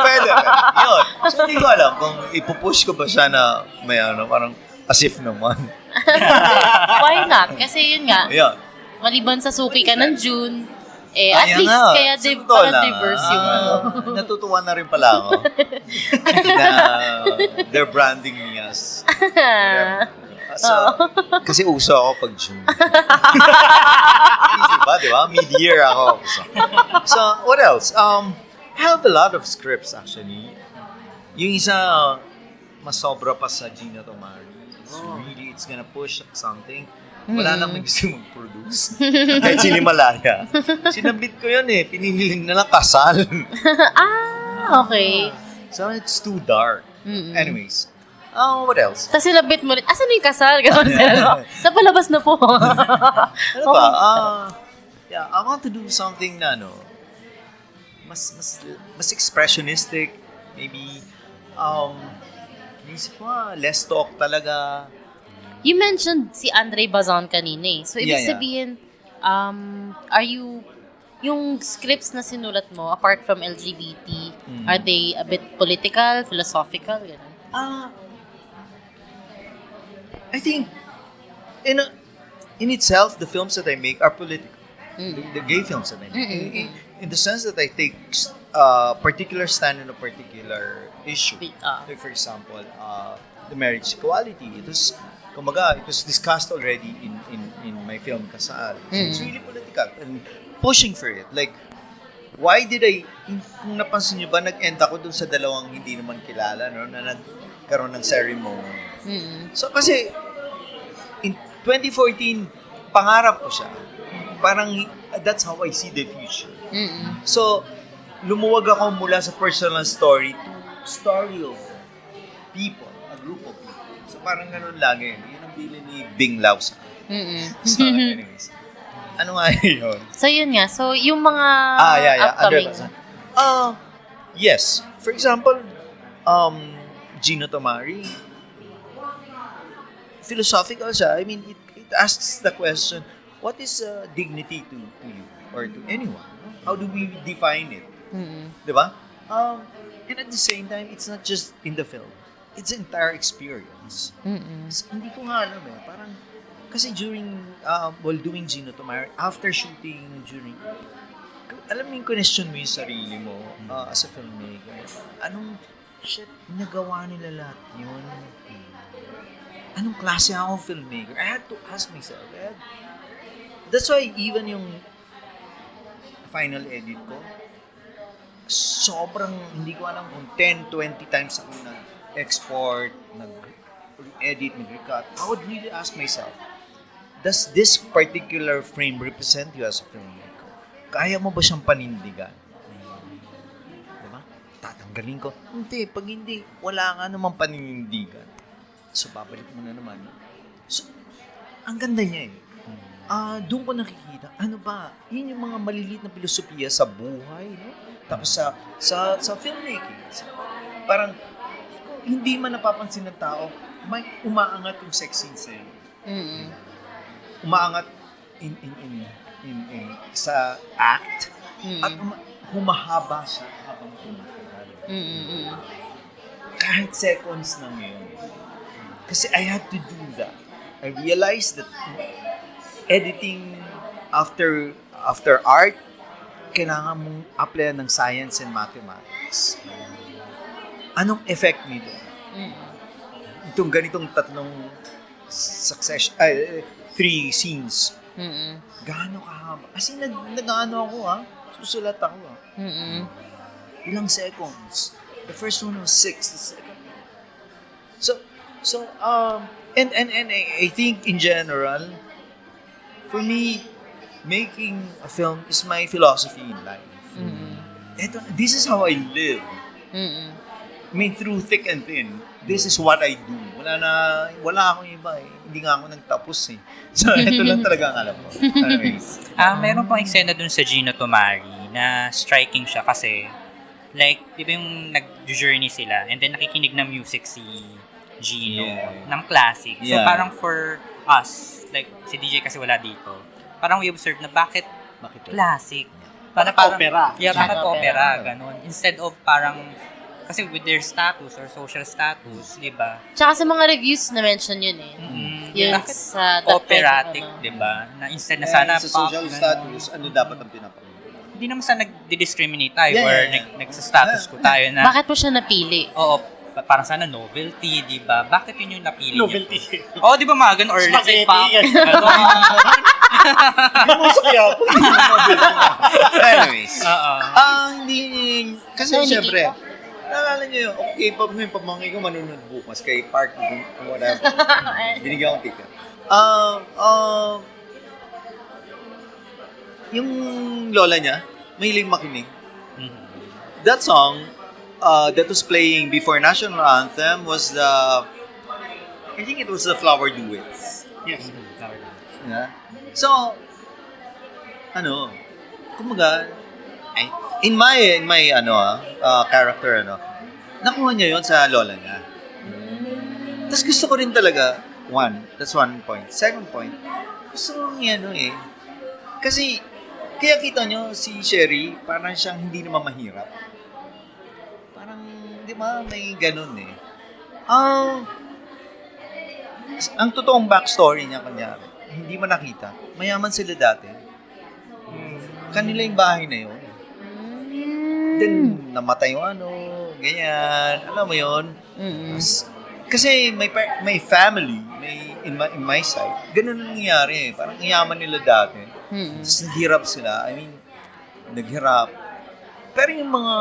Pwede. Yun. So, hindi ko alam kung ipupush ko ba siya na may parang as if naman. Why not? Kasi yun nga, maliban sa suki ka ng June, at least kaya diverse yung Natutuwa na rin pala ako na they're branding me as so, kasi uso ako pag June. Diba? Mid-year ako. So, what else? I have a lot of scripts actually. Yung isa, mas sobra pa sa Gina Tomari. Really, it's gonna push something. Wala nang may gusto mag-produce. Kahit Sinimalaya. Sinabit ko yun eh. Pinili na lang kasal. Okay. So, it's too dark. Anyways. What else? Tapos sinabit mo rin, asan yung kasal? Gano'n sila. Napalabas na po. Ano ba? Yeah, I want to do something na, mas expressionistic. Maybe, isip ko less talk talaga. You mentioned si Andre Bazan kanina eh. So, ibig sabihin, are you, yung scripts na sinulat mo, apart from LGBT, are they a bit political, philosophical? I think, in itself, the films that I make are political. The gay films that I make. In the sense that I take particular stand on a particular issue. Like, for example, the marriage equality. It was discussed already in my film Kasal. So it's really political and pushing for it. Like, why did kung napansin nyo ba, nag-end ako dun sa dalawang hindi naman kilala, na nagkaroon ng ceremony. So, kasi, in 2014, pangarap ko siya. Parang, that's how I see the future. So, lumuwag ako mula sa personal story to story of people, a group of people. So, parang ganun lagi. Yun ang bili ni Bing Lao sa So, anyways. Ano nga yun? So, yun nga. So, yung mga upcoming. Yes. For example, Gino Tomari, philosophical siya. I mean, it asks the question, what is dignity to you or to anyone? How do we define it? Diba? And at the same time, it's not just in the film. It's the entire experience. Hindi ko nga alam eh. Parang, kasi while doing Gino Tomari, after shooting, alam mo yung question mo yung sarili mo as a filmmaker. Nagawa nila lahat yun? Anong klase akong filmmaker? I had to ask myself. That's why even yung final edit ko, sobrang, hindi ko alam kung 10, 20 times ako nag-export, nag-edit, nag-recut. I would really ask myself, does this particular frame represent you as a filmmaker? Kaya mo ba siyang panindigan? Diba? Tatanggalin ko. Hindi, pag hindi, wala nga namang paninindigan. So, babalik mo na naman. So, ang ganda niya eh. Doon ko nakikita, ano ba, yun yung mga maliliit na filosofiya sa buhay, no? Tapos sa filmmaking. Parang, hindi man napapansin ng tao, may umaangat yung sex scene sa'yo. Umaangat sa act, at humahaba siya habang tumatagal. Kahit seconds lang yun. Kasi I had to do that. I realized that editing after art, kailangan mong applyan ng science and mathematics. Anong effect nito? Itong ganitong tatlong three scenes. Gaano kahaba? Kasi nag-ano ako susulat ako Ilang seconds. The first one was 6, the second one. So and I think in general, for me, making a film is my philosophy in life. This is how I live. I mean, through thick and thin, this is what I do. Wala akong iba eh. Hindi nga ako nagtapos eh. So, ito lang talaga ang alam ko. Anyways. Meron pang eksena dun sa Gino Tomari na striking siya kasi like, di ba yung nag-journey sila and then nakikinig ng music si Gino ng classic. So, parang for us, like, si DJ kasi wala dito, parang we observe na bakit classic? Parang opera. Yeah, bakit opera? Ganun. Instead of parang, kasi with their status or social status, di ba? Tsaka sa mga reviews na mention yun eh. Yun sa operatic, di ba? Na instead na sana sa social status, ano dapat ang pinapakita? Hindi naman sana nag-discriminate tayo or nagsa-status ko tayo na. Bakit mo siya napili? Oo, parang sana novelty, di ba? Bakit yun yung napili Novelty. niya? Oo, di ba mga ganun? Or let's say, Anyways. Hindi, kasi syempre, Naalala niyo yun, okay, yung pamangkin ko manunod bukas kay Park, whatever. Binigyan ko ticket. Yung lola niya, mahilig makinig. That song that was playing before National Anthem was I think it was the Flower Duets. Yes. Yeah. So, kumbaga, in my character, nakuha niya yon sa lola niya. Tapos gusto ko rin talaga, that's one point. Second point, gusto ko niya, kasi, kaya kita nyo, si Sherry, parang siyang hindi naman mahirap. Parang, di ba, may ganun ang totoong backstory niya, kanya, hindi man nakita, mayaman sila dati. Kanila yung bahay na yun. Then, namatay yung ganyan, alam mo yun. Kasi may family, in my side, ganun ang nangyari. Parang yaman nila dati. Tapos naghirap sila. Naghirap. Pero yung mga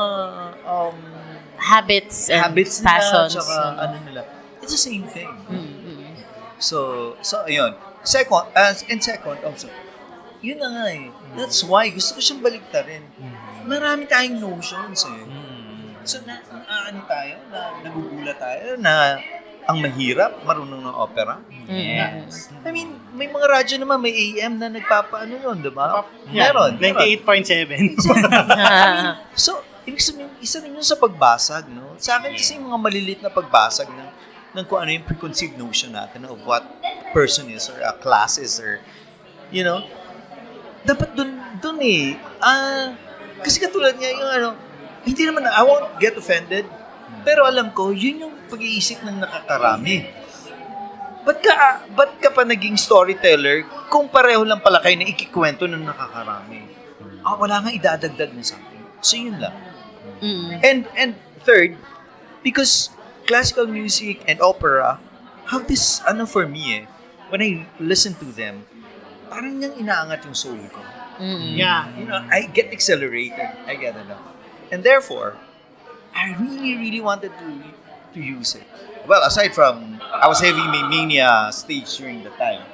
habits and nila, passions. Tsaka, nila, it's the same thing. So ayun. Second, also, yun na nga That's why, gusto ko siyang baliktarin. Marami tayong notions So, nagugulat tayo na ang mahirap, marunong ng opera. Yes. I mean, may mga radyo naman, may AM na nagpapaano yun, di ba? Yeah, Meron. 98.7. So, ibig sabihin, isa rin yun sa pagbasag, no? Sa akin kasi yung mga malilit na pagbasag ng kung ano yung preconceived notion natin of what a person is or a class is or, dapat dun kasi katulad niya yung hindi naman, I won't get offended, pero alam ko, yun yung pag-iisip ng nakakarami. Ba't ka pa naging storyteller kung pareho lang pala kayo na ikikwento ng nakakarami? Wala nga idadagdag na something. So yun lang. And third, because classical music and opera have this, for me when I listen to them, parang niyang inaangat yung soul ko. Yeah. I get accelerated. I get it. And therefore, I really, really wanted to use it. Well, aside from, I was having my mania stage during the time.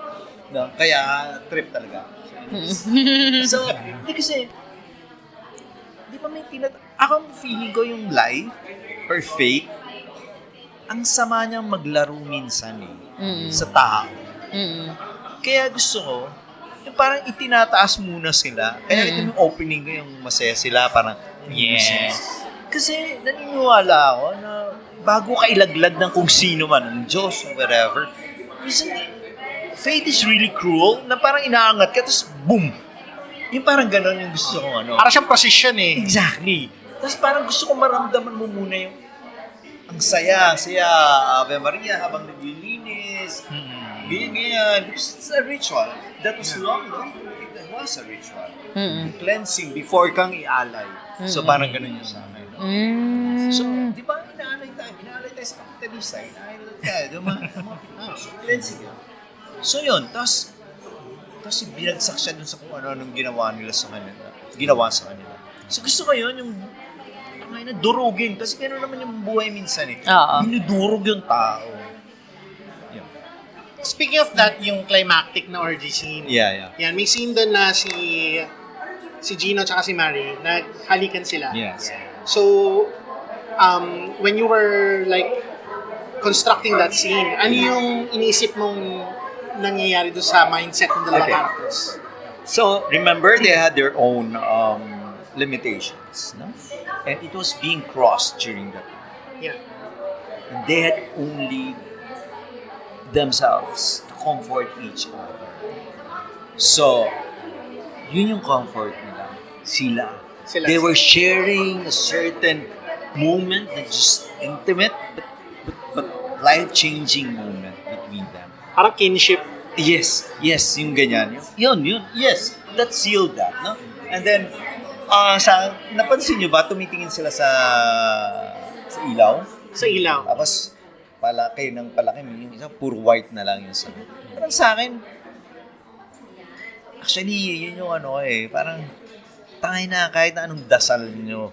No? Kaya, trip talaga. So, hindi kasi, di ba may akong feeling ko yung life or fate, ang sama niyang maglaro minsan sa tao. Kaya gusto ko, yung parang itinataas muna sila. Kaya ito yung opening ko, yung masaya sila, parang, Yes. Kasi naniniwala ako na bago ka ilaglag ng kung sino man, ng Diyos or whatever, minsan, fate is really cruel na parang inaangat ka, tapos boom! Yung parang gano'n yung gusto ko, Para siyang position Exactly. Tapos parang gusto ko maramdaman mo muna yung ang saya, Ave Maria, habang naglilinis, ganyan. Because it's a ritual. That was long. It was a ritual. Cleansing before kang ialay. So parang ganun yung sa akin. So, di ba, inaalay tayo sa kapitalista, inaalay tayo, di ba, mga cleansing yun. So yun, tapos binagsak siya dun sa kung ano-anong ginawa sa kanila. So gusto ko yun, yung durugin, kasi gano'n naman yung buhay minsan Dinudurog yung tao. Yeah. Speaking of that, yung climactic na orgy scene. Yeah. Yan, may scene doon na si Gino tsaka si Mari, naghalikan sila. Yes. So, when you were constructing that scene, ano yung iniisip mong nangyayari doon sa mindset ng dalawang characters? So, remember, they had their own limitations, no? And it was being crossed during that time. Yeah. And they had only themselves to comfort each other. So, yun yung comfort nila. Sila. They were sharing a certain moment that just intimate but life-changing moment between them. Parang kinship. Yes, yung ganyan. Yun. Yes, that sealed that, no? And then, napansin nyo ba, tumitingin sila sa ilaw? Sa ilaw. Tapos, palaki ng palaki. Yung isa, puro white na lang yung sabi. Parang sa akin, actually, yun yung parang, tangay na, kahit na anong dasal nyo,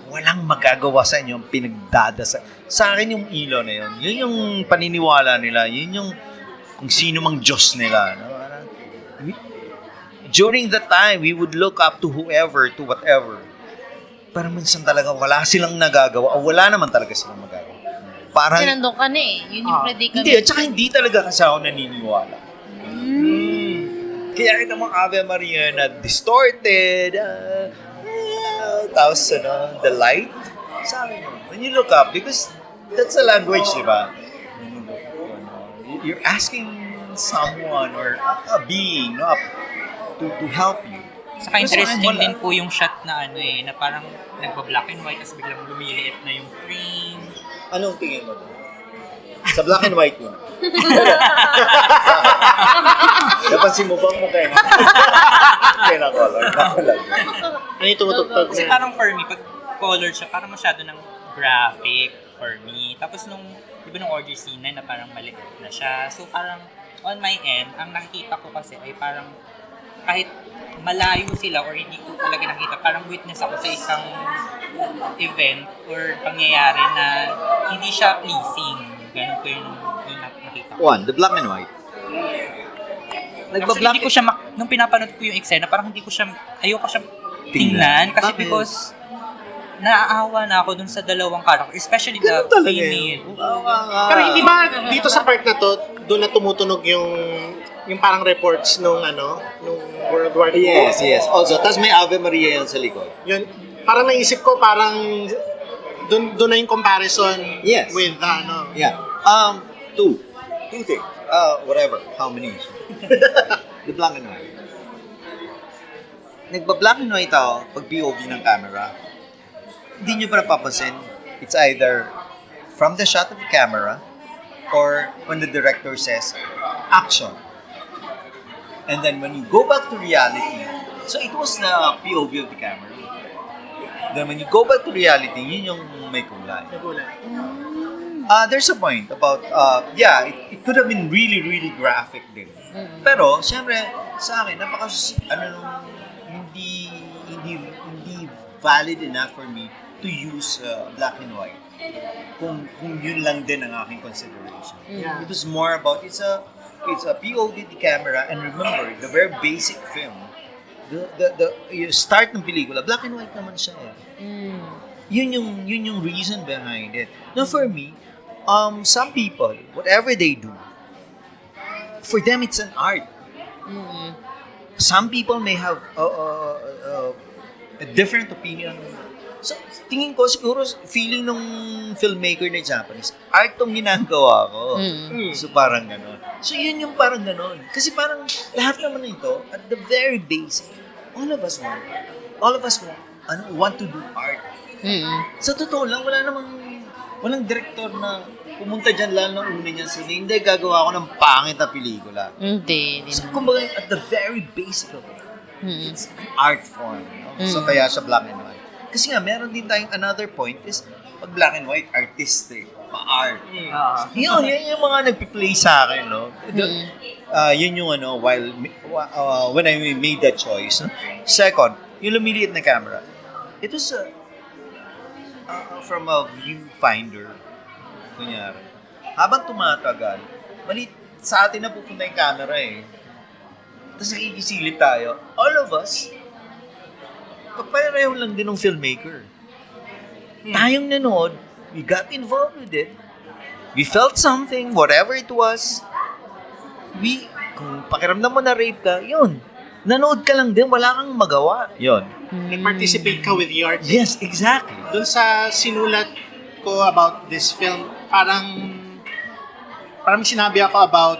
walang magagawa sa inyo ang pinagdadasal. Sa akin yung ilaw na yun. Yun yung paniniwala nila. Yun yung kung sino mang Diyos nila. No? During the time, we would look up to whoever, to whatever. Pero minsan talaga wala silang nagagawa. O wala naman talaga silang magagawa. Parang, Kasi nandun ka na eh. Yun yung predicament. hindi, at saka hindi talaga kasi ako naniniwala. Kaya kita mo Ave Maria na distorted, tapos the light. Sabi mo, when you look up, because that's a language, di ba? You're asking someone or a being to help you. Saka interesting din po yung shot na na parang nagba-black and white tapos biglang lumiliit na yung frame. Anong tingin mo doon? Sa black and white yun. Napansin mo ba ang mukha yun? Kaya na color. Ano yung tumutugtog Kasi na? parang for me, pag colored siya, parang masyado ng graphic for me. Tapos di ba nung order scene na parang maliit na siya. So parang on my end, ang nakikita ko kasi ay parang kahit malayo sila or hindi ko talaga nakita, parang witness ako sa isang event or pangyayari na hindi siya pleasing. Ganun ko yung nakita ko. One, the black and white. Actually, hindi ko siya, nung pinapanood ko yung eksena, parang hindi ko siya, ayoko siya tingnan. Kasi Bakit? because, naaawa na ako dun sa dalawang character, especially the female. Pero hindi ba dito sa part na to, doon na tumutunog yung parang reports nung World War II? Yes. Also, tas may Ave Maria yan sa likod. Yun, parang naisip ko parang doon na yung comparison Yes. with Yeah. Two things. Whatever. How many? The black and white. Nagba-black and white ako pag POV ng camera. Hindi nyo ba napapansin? It's either from the shot of the camera or when the director says, action. And then when you go back to reality, so it was the POV of the camera. Then when you go back to reality, yun yung may kulay. There's a point about, it could have been really, really graphic din. Pero, syempre, sa akin, hindi valid enough for me to use black and white. Kung yun lang din ang aking consideration. Yeah. It was more about, it's a POV camera, and remember, the very basic film, the start ng pelikula, black and white naman siya eh. Yun yung reason behind it. Now for me, some people, whatever they do, for them it's an art. Some people may have a different opinion. So, tingin ko siguro feeling ng filmmaker na Japanese, art tong ginagawa ko. So parang ganon. So yun yung parang ganon. Kasi parang lahat naman nito, at the very basic, all of us want to do art. Sa totoo lang, walang director na pumunta dyan lalo ng una niya sabi, hindi, gagawa ako ng pangit na pelikula. Hindi. So, kumbaga, at the very basic of it, it's an art form. No? So, kaya siya black and white. Kasi nga, meron din tayong another point is, pag black and white, artistic, pa-art. Yun yung mga nagpi-play sa akin, no? Yun yung when I made that choice. No? Second, yung lumiliit na camera. It was from a viewfinder. Kunyari. Habang tumatagal, mali sa atin na pupunta yung camera eh. Tapos nakikisilip tayo. All of us, kapareho lang din ng filmmaker. Tayong nanood, we got involved with it. We felt something, whatever it was. Kung pakiramdam mo na rape ka, yun. Nanood ka lang din, wala kang magawa. Yun. Nag-participate ka with the art. Yes, exactly. Doon sa sinulat ko about this film, parang sinabi ako about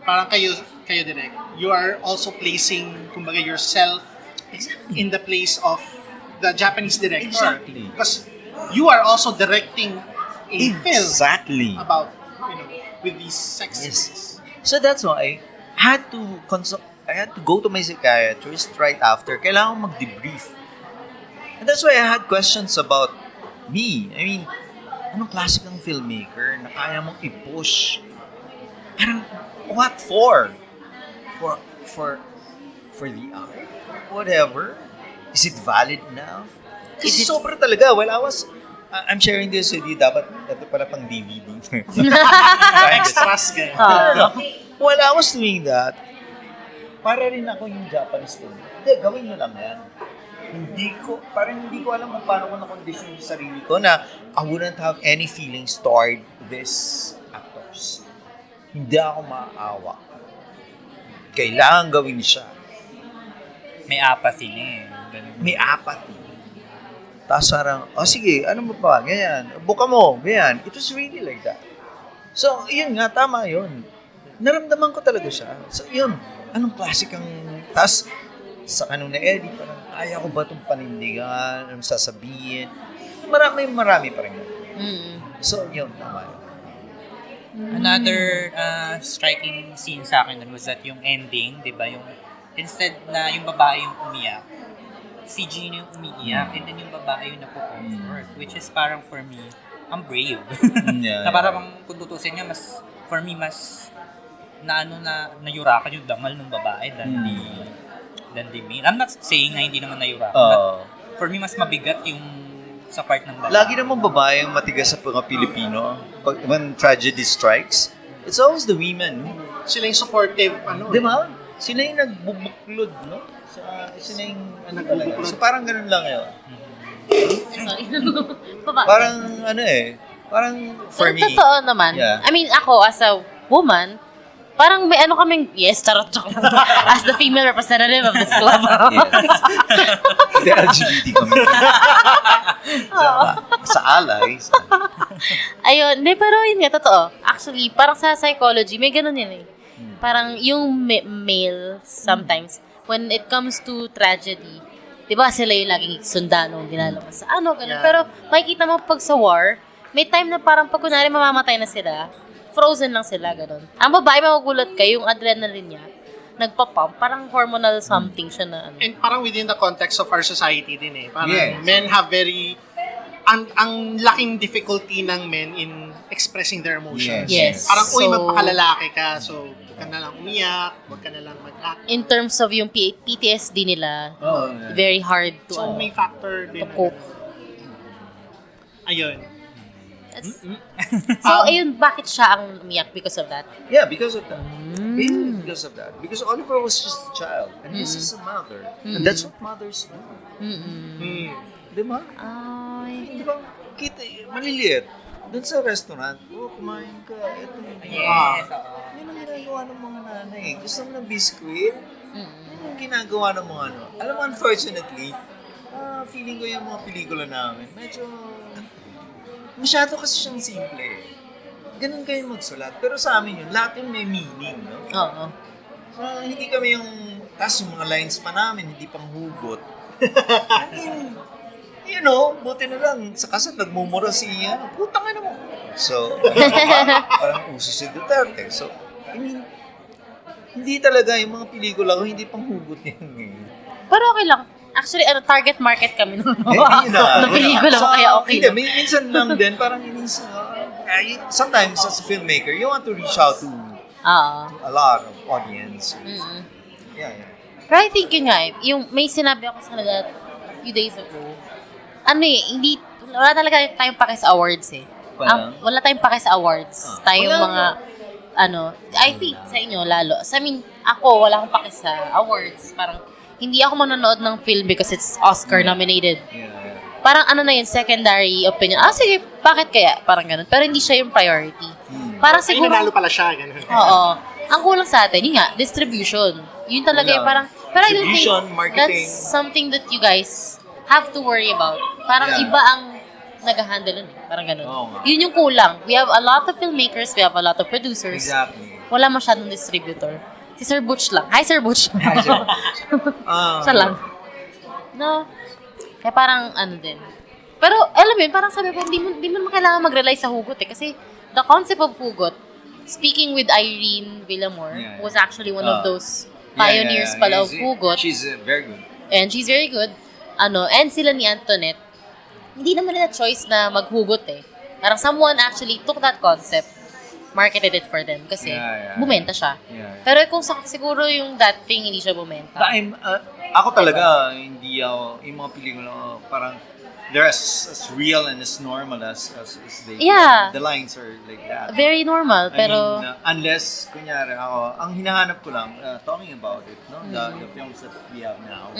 parang kayo direct, you are also placing kumbaga yourself in the place of the Japanese director. Exactly. Because you are also directing a film about with these sex scenes. So that's why I had to go to my psychiatrist right after. Kailangan mag-debrief. And that's why I had questions about me. I mean, anong klase kang filmmaker na kaya mong i-push? Parang, what for? For for the art? Whatever. Is it valid enough? Kasi sobra talaga. Well, I'm sharing this with you. Dapat ito pala pang DVD. Extras ganyan. While I was doing that, para rin ako yung Japanese film. Hindi, gawin nyo lang yan. Hindi ko alam kung paano ko na-condition yung sarili ko na I wouldn't have any feelings toward these actors. Hindi ako maaawa. Kailangan gawin siya. May apathy na eh. May apathy. Tapos parang, sige, ano mo pa? Ganyan. Buka mo, ganyan. It was really like that. So, yun nga, tama yun. Naramdaman ko talaga siya. So, yun. Anong klase kang... Tapos, sa kanong na-edit, parang, kaya ko ba itong panindigan? Anong sasabihin? Marami pa rin. So, yun, tama yun. Another striking scene sa akin was that yung ending, di ba? Yung, instead na yung babae yung umiyak, si Gino yung umiiyak, and then yung babae yung napo-comfort, which is parang for me, ang brave. Na parang kung tutusin niya, for me, mas nayurakan yung damal ng babae than the male. I'm not saying na hindi naman nayurakan, but for me, mas mabigat yung sa part ng babae. Lagi naman babae yung matigas sa mga Pilipino. When tragedy strikes, it's always the women. Sila yung supportive, Di ba? Sila yung nagbubuklod, no? Sila yung nagbubuklod. So parang ganun lang yun. Sorry. Babae. Parang parang for me. Totoo naman. Yeah. I mean, ako as a woman, parang may kaming, yes, charot. As the female representative of this club. Hindi, LGBT kami. Sa allies. Ayun, pero yun nga, totoo. Actually, parang sa psychology, may ganun yun eh. Parang yung male, sometimes, when it comes to tragedy, di ba sila yung laging sundalo, ginalabas sa ganun. Yeah. Pero makikita mo pag sa war, may time na parang pag kunwari mamamatay na sila, frozen lang sila, ganun. Ang babae, magugulat kayo, yung adrenaline niya, nagpa-pump, parang hormonal something siya na And parang within the context of our society din eh. Parang men have ang laking difficulty ng men in expressing their emotions. Yes. Parang, magpakalalaki ka, so huwag ka na lang umiyak, huwag ka na lang mag-act. in terms of yung PTSD nila, very hard to, So, may factor din. to cope. Ayun. So, ayun, bakit siya ang umiyak because of that? Yeah, because of that. Mainly because of that. Because Oliver was just a child. And this is a mother. And that's what mothers do. Di ba? Di ba? Kita, maliliit. Doon sa restaurant, kumain ka. Ito Yes. Yun ang ginagawa ng mga nanay. Gusto mo ng biskuit? Yun ang ginagawa ng mga Alam mo, unfortunately, feeling ko yung mga pelikula namin, medyo masyado kasi siyang simple. Ganun kayo magsulat. Pero sa amin yun, lahat yun may meaning, no? Oo. So, hindi kami yung, tas yung mga lines pa namin, hindi pang hugot. Buti na lang, sa kasal, nagmumura si, putang ina mo. So, parang uso si Duterte. So, hindi talaga yung mga pelikula ko, hindi pang hugot yan. Pero okay lang. Actually, target market kami nun. Na pelikula mo, kaya okay lang. Minsan lang din, parang sometimes as a filmmaker, you want to reach out to a lot of audience. Yeah. Pero I think yun nga, yung may sinabi ako sa kanila a few days ago, wala talaga tayong pake sa awards eh. Wala tayong pake sa awards. Tayong mga, I think sa inyo lalo. I mean, ako, wala akong pake sa awards. Parang, hindi ako manonood ng film because it's Oscar nominated. Yeah. Parang na yun, secondary opinion. Sige, bakit kaya? Parang ganun. Pero hindi siya yung priority. Parang siguro... Ay, nanalo pala siya, ganun. Oo. Ang kulang sa atin, yun nga, distribution. Yun talaga yung parang... Pero I don't think marketing. that's something that you guys have to worry about. Parang iba ang nag-handle nun. Parang ganun. Yun yung kulang. We have a lot of filmmakers, we have a lot of producers. Exactly. Wala masyadong distributor. Si Sir Butch lang. Hi, Sir Butch. Siya lang. No. Kaya parang din. Pero, alam mo yun, parang sabi ko, hindi mo kailangan mag-rely sa hugot eh. Kasi, the concept of hugot, speaking with Irene Villamor, who was actually one of those pioneers pala of hugot. She's very good. And she's very good. And sila ni Antoinette, hindi naman nila choice na maghugot eh. Parang someone actually took that concept marketed it for them kasi bumenta siya. Yeah. Pero kung siguro yung that thing hindi siya bumenta. Ako talaga, hindi ako, yung mga pelikula, parang, they're as real and as normal as they. Yeah. The lines are like that. Very normal, pero... I mean, unless, kunyari, ako, ang hinahanap ko lang, talking about it, no? The films that we have now,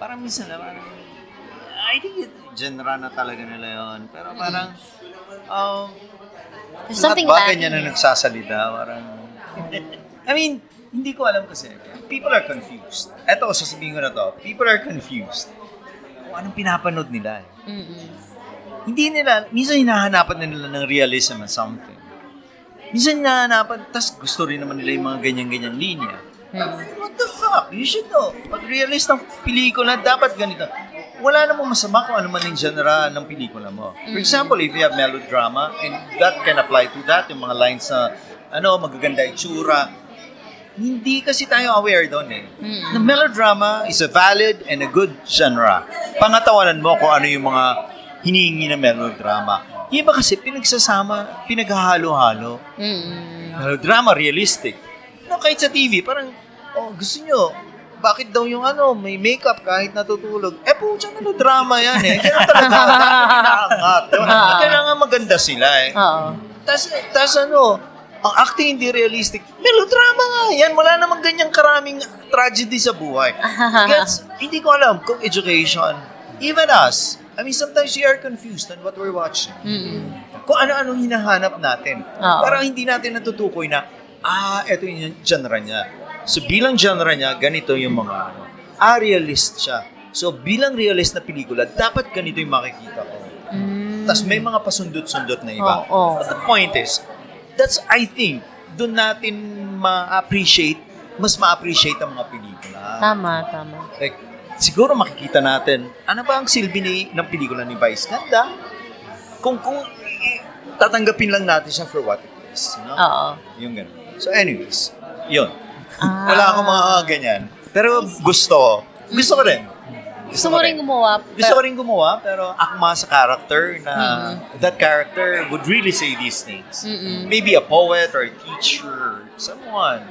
parang minsan na, parang, I think genre na talaga nila yun. Pero parang, there's something bakit ganyan na nagsasalita? Parang, I mean, hindi ko alam kasi. People are confused. Eto, sasabihin ko na to. People are confused. Kung anong pinapanood nila eh. Hindi nila, minsan hinahanapan nila ng realism or something. Minsan hinahanapan, tas gusto rin naman nila yung mga ganyan-ganyang linya. What the fuck? You should know. Pag realist ng pelikula, dapat ganito. Wala namang masama kung ano man yung genre ng pelikula mo. For example, if you have melodrama, and that can apply to that, yung mga lines na, magaganda itsura, hindi kasi tayo aware doon eh. The melodrama is a valid and a good genre. Pangatawanan mo kung ano yung mga hinihingi na melodrama. Yung iba kasi pinagsasama, pinaghahalo-halo. Melodrama, realistic. Kahit sa TV, parang, gusto nyo, bakit daw yung may makeup kahit natutulog? Pucha, melodrama yan eh. Kaya talaga, nakaangat. Kailangan maganda sila eh. Tas ang acting hindi realistic. Melodrama nga yan. Wala namang ganyang karaming tragedy sa buhay. Hindi ko alam kung education. Even us. I mean, sometimes we are confused on what we're watching. Kung ano-anong hinahanap natin. Parang hindi natin natutukoy na, eto yung genre niya. So, bilang genre niya, ganito yung mga realist siya. So, bilang realist na pelikula, dapat ganito yung makikita ko. Tapos may mga pasundot-sundot na iba. But the point is, I think, doon natin mas ma-appreciate ang mga pelikula. Tama. Like, siguro makikita natin, ano ba ang silbi ng pelikula ni Vice Ganda? Kung tatanggapin lang natin siya for what it is. Yung gano'n. So anyways, yun. Wala akong mga ganyan. Pero gusto ko rin. Gusto mo rin gumawa. Gusto ko rin gumawa, pero akma sa character na that character would really say these things. Maybe a poet or a teacher, someone.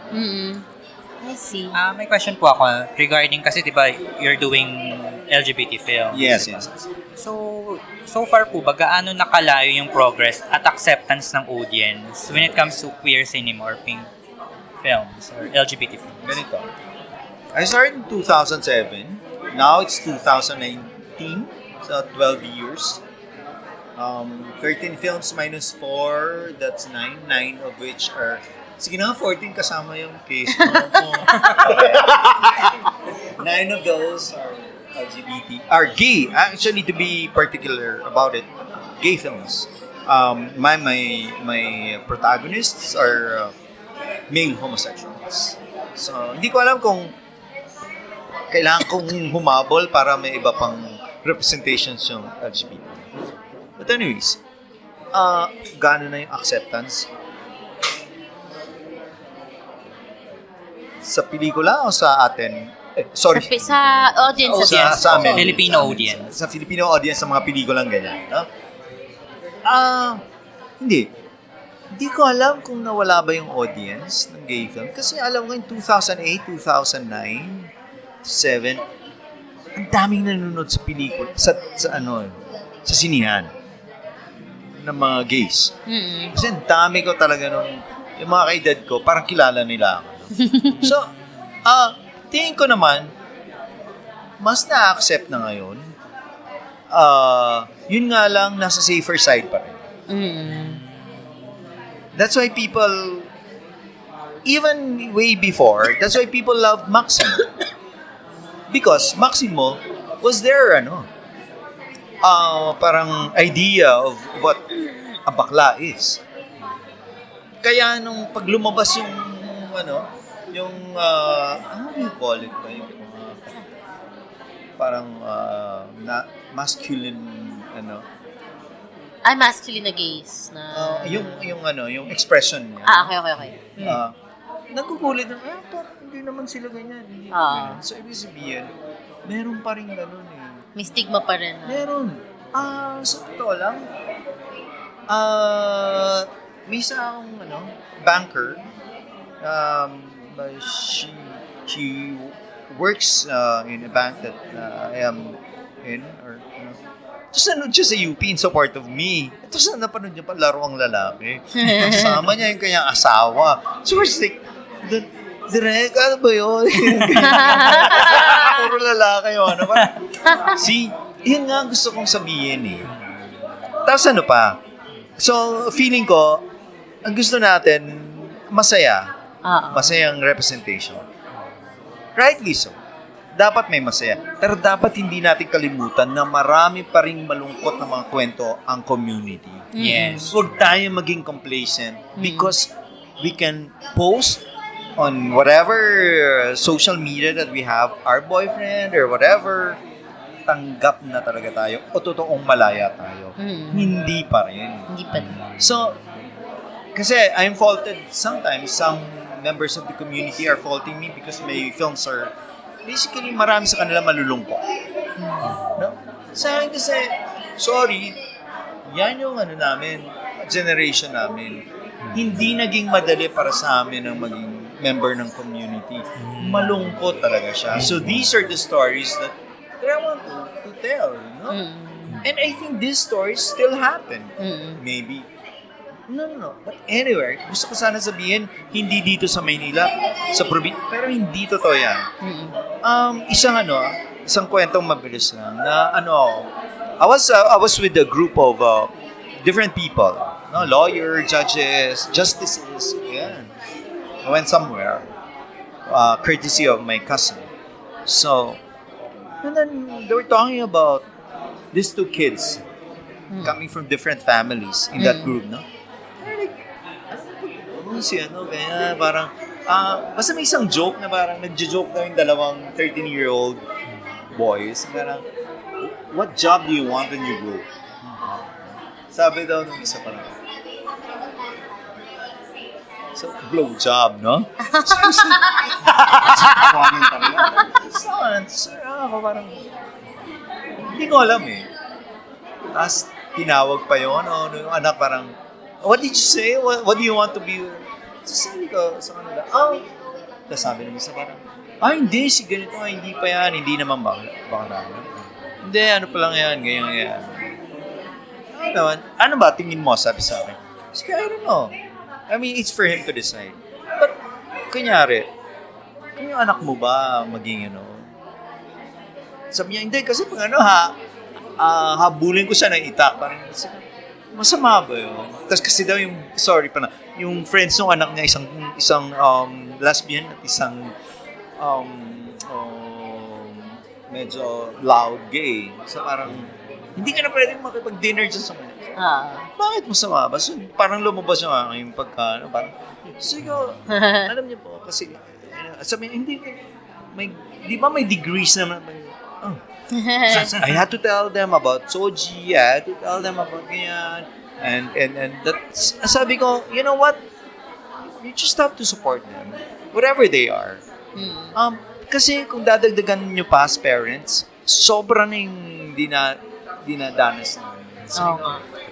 I see. May question po ako regarding, kasi diba you're doing LGBT films. Yes, diba? yes. So far po ba, gaano nakalayo yung progress at acceptance ng audience when it comes to queer cinema or pink films or LGBT films? Ganito. I started in 2007. Now it's 2019, so 12 years. 13 films minus 4, that's 9. 9 of which are, sige na, 14 kasama yung case mo. 9 of those are LGBT, are gay. Actually, to be particular about it, gay films. My protagonists are male homosexuals. So, hindi ko alam kung kailangan kong humabol para may iba pang representations yung LGBT. But anyways, gaano na yung acceptance? Sa pelikula o sa atin? Sorry. Sa audience. Sa amin. Filipino audience. Sa Filipino audience, sa mga pelikulang ganyan. No? Hindi. Hindi ko alam kung nawala ba yung audience ng gay film. Kasi alam ko in 2008, 2009, 7, ang daming nanonood sa pelikula, sa sinihan ng mga gays. Kasi ang dami ko talaga yung mga kaedad ko, parang kilala nila ako. So, tingin ko naman, mas na-accept na ngayon. Yun nga lang, nasa safer side pa rin. That's why people, even way before, that's why people love Maximo. Because Maximo was their, parang idea of what a bakla is. Kaya nung pag lumabas yung, how do you call it? Parang, masculine, masculine na gays. Yung expression niya. Okay. Nagkukulit na, hindi naman sila ganyan. So, ibig sabihin, meron pa rin ganun eh. May stigma pa rin. Meron. Sa totoo lang, may isang banker, she works in a bank that I am in, or tapos nanood siya sa UP in support of me. Tapos napanood niya pa laro ang lalaki. Kasama niya yung kanyang asawa. So we're like, Direk, ano ba yun? Puro lalaki yun. See, yun nga gusto kong sabihin eh. Tapos ano pa? So, feeling ko, ang gusto natin, masaya. Masayang representation. Rightly so. Dapat may masaya. Pero dapat hindi natin kalimutan na marami pa ring malungkot na mga kwento ang community. Yes. Huwag tayo maging complacent because we can post on whatever social media that we have, our boyfriend or whatever, tanggap na talaga tayo o totoong malaya tayo. Hindi pa rin. Hindi pa rin. So, kasi I'm faulted sometimes. Some members of the community are faulting me because my films are basically marami sa kanila malulungkot. No? Sa akin kasi, sorry, yan yung namin, generation namin. Hindi naging madali para sa amin ang maging member ng community. Malungkot talaga siya. So these are the stories that I want to tell. No? And I think these stories still happen. Maybe. No. But anyway, gusto ko sana sabihin, hindi dito sa Maynila, sa probinsya, pero hindi totoo yan. Isang kwentong mabilis lang na I was with a group of different people, no, lawyer, judges, justices. Yeah. I went somewhere, courtesy of my cousin. So, and then they were talking about these two kids coming from different families in that group, no? Kaya parang, basta may isang joke na parang nagjo-joke daw yung dalawang 13-year-old boys. Parang, what job do you want when you grow? Sabi daw nung isa parang, so, blow job, no? Ako parang, hindi ko alam eh. Tapos, tinawag pa yun, yung anak parang, what did you say? What do you want to be? Sabi ko sa kanila, tapos sabi naman sa parang, hindi, si ganito, hindi pa yan, hindi naman baka hindi, ano pa lang yan, ganyan. Ano ba tingin mo, sabi sa akin? Sabi, I don't know. I mean, it's for him to decide. But, kunyari, kung yung anak mo ba maging, sabi niya, hindi, kasi pag habulin ko siya ng itak, parang, masama ba yun? Tapos kasi daw yung friends ng anak niya, isang lesbian at isang medyo loud gay. So parang, hindi ka na pwedeng makipag-dinner dyan sa kanya. Bakit masama ba? So, parang lumabas yung aking pagka, parang, so, alam niyo po, kasi, sabi niya, hindi, di ba may degrees naman? I had to tell them about Soji, I had to tell them about ganyan, and that's, sabi ko, you know what? You just have to support them, whatever they are. Kasi kung dadagdagan nyo pa as parents, sobra na yung dinadanas namin.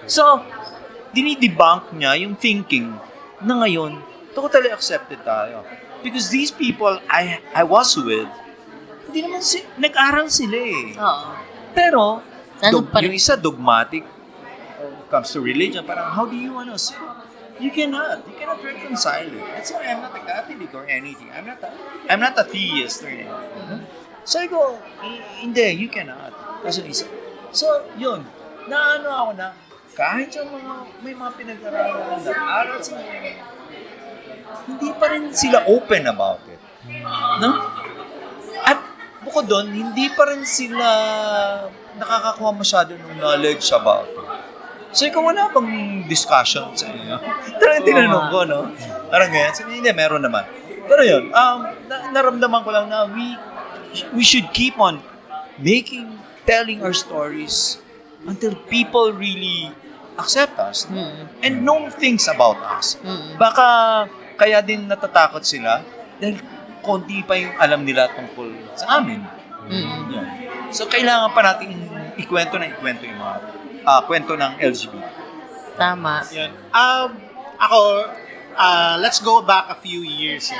So, dinidebunk niya yung thinking na ngayon, totally accepted tayo. Because these people I was with, hindi naman nag-aral sila eh. Pero, yung isa dogmatic when it comes to religion, parang how do you so, you cannot reconcile it. That's why I'm not a Catholic or anything. I'm not a theist or anything. So I go, hindi, you cannot. So, yun, ako na, kahit yung may mga pinag-aralan, nag-aral sila, hindi pa rin sila open about it. No? At bukod doon, hindi pa rin sila nakakakuha masyado ng knowledge about it. So, ikaw wala bang discussion sa inyo? Talagang tinanong ko, no? Parang ganyan. So, hindi, meron naman. Pero yun, naramdaman ko lang na we should keep on telling our stories until people really accept us and know things about us. Baka kaya din natatakot sila dahil konti pa yung alam nila tungkol sa amin. Yeah. So, kailangan pa natin ikwento yung mga kwento ng LGBT. Tama. Yan. Ako, let's go back a few years.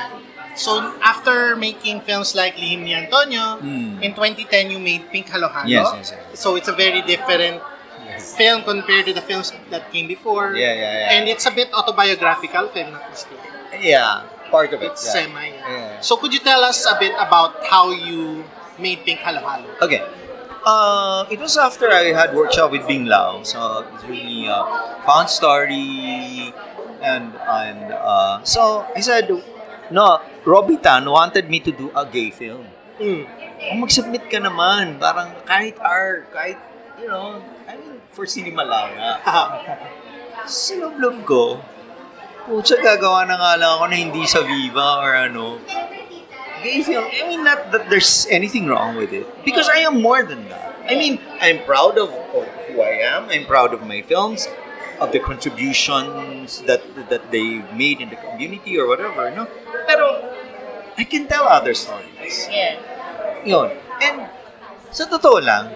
So, after making films like Lihim ni Antonio, in 2010, you made Pink Halo-Halo. Yes. So, it's a very different film compared to the films that came before. Yeah. And it's a bit autobiographical, if I'm not mistaken. Yeah, part of it. It's Yeah. semi. Yeah. So, could you tell us a bit about how you made Pink Halo-Halo? Okay. It was after I had workshop with Bing Lao, so it's really fun story, and so I said, no, Robbie Tan wanted me to do a gay film. Mag-submit ka naman, parang kahit art, kahit, I mean, for cinema lang. Sinublob ko, pucha, gagawa na nga lang ako na hindi sa Viva or gay film. I mean, not that there's anything wrong with it. Because I am more than that. I mean, I'm proud of who I am. I'm proud of my films, of the contributions that they made in the community or whatever, no? Pero, I can tell other stories. Yeah. Yun. And, sa totoo lang,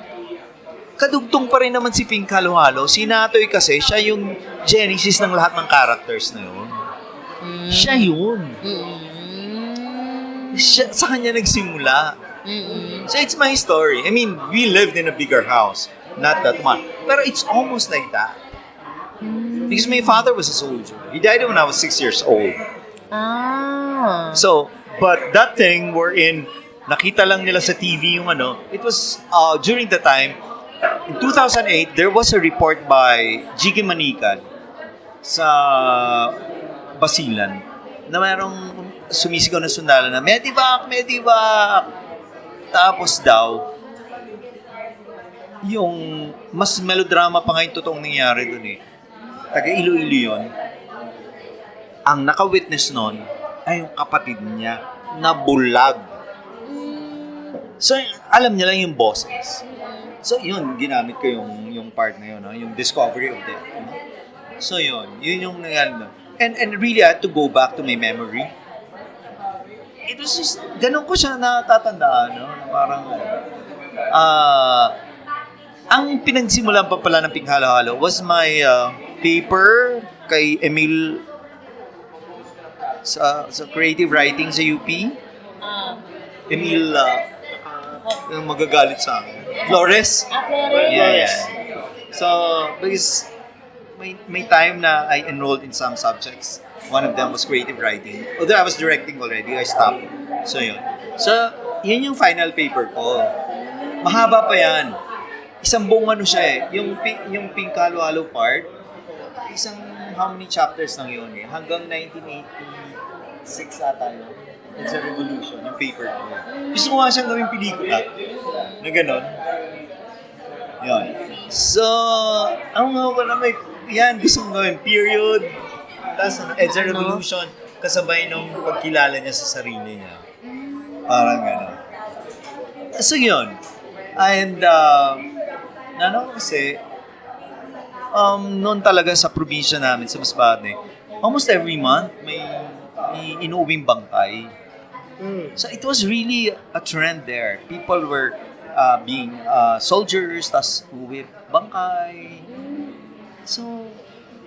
kadugtong pa rin naman si Pink Halo-Halo. Si Natoy kasi, siya yung genesis ng lahat ng characters na yun. Siya yun. Siya, sa kanya nagsimula. So it's my story. I mean, we lived in a bigger house. Not that one. Pero it's almost like that. Because my father was a soldier. He died when I was 6 years old. So, but that thing wherein nakita lang nila sa TV yung it was during the time, in 2008, there was a report by Jiggy Manikad sa Basilan na mayroong sumisigaw na sundalo na Medivac! Tapos daw, yung mas melodrama pa nga yung totoong nangyari dun Taga Iloilo yun. Ang naka-witness nun ay yung kapatid niya na bulag. So, alam niya lang yung boses. So, yun, ginamit ko yung part na yun, yung discovery of death. So, yun yung nangyari. And really, I had to go back to my memory. It was just, ganun ko siya natatandaan, na parang, ang pinagsimulan pa pala ng Pink Halo-Halo was my paper kay Emil sa creative writing sa UP. Emil, yung magagalit sa akin. Flores? Yeah. So, because may time na I enrolled in some subjects. One of them was creative writing. Although I was directing already, I stopped. So, yun. So, yun yung final paper ko. Mahaba pa yan. Isang buong siya Yung Pink Halo-Halo part, isang how many chapters lang yun Hanggang 1986 ata yun. It's a revolution, yung paper ko. Gusto ko nga siyang gawing pelikula. Na gano'n. Yun. So, ang mga ko na gusto kong gawin period. Tapos, it's a revolution. Kasabay nung pagkilala niya sa sarili niya. Parang gano'n. So, yun. And, kasi, noon talaga sa probinsya namin, sa Masbate, almost every month, may inuwing bangkay. So, it was really a trend there. People were being soldiers, tas uwi bangkay. So,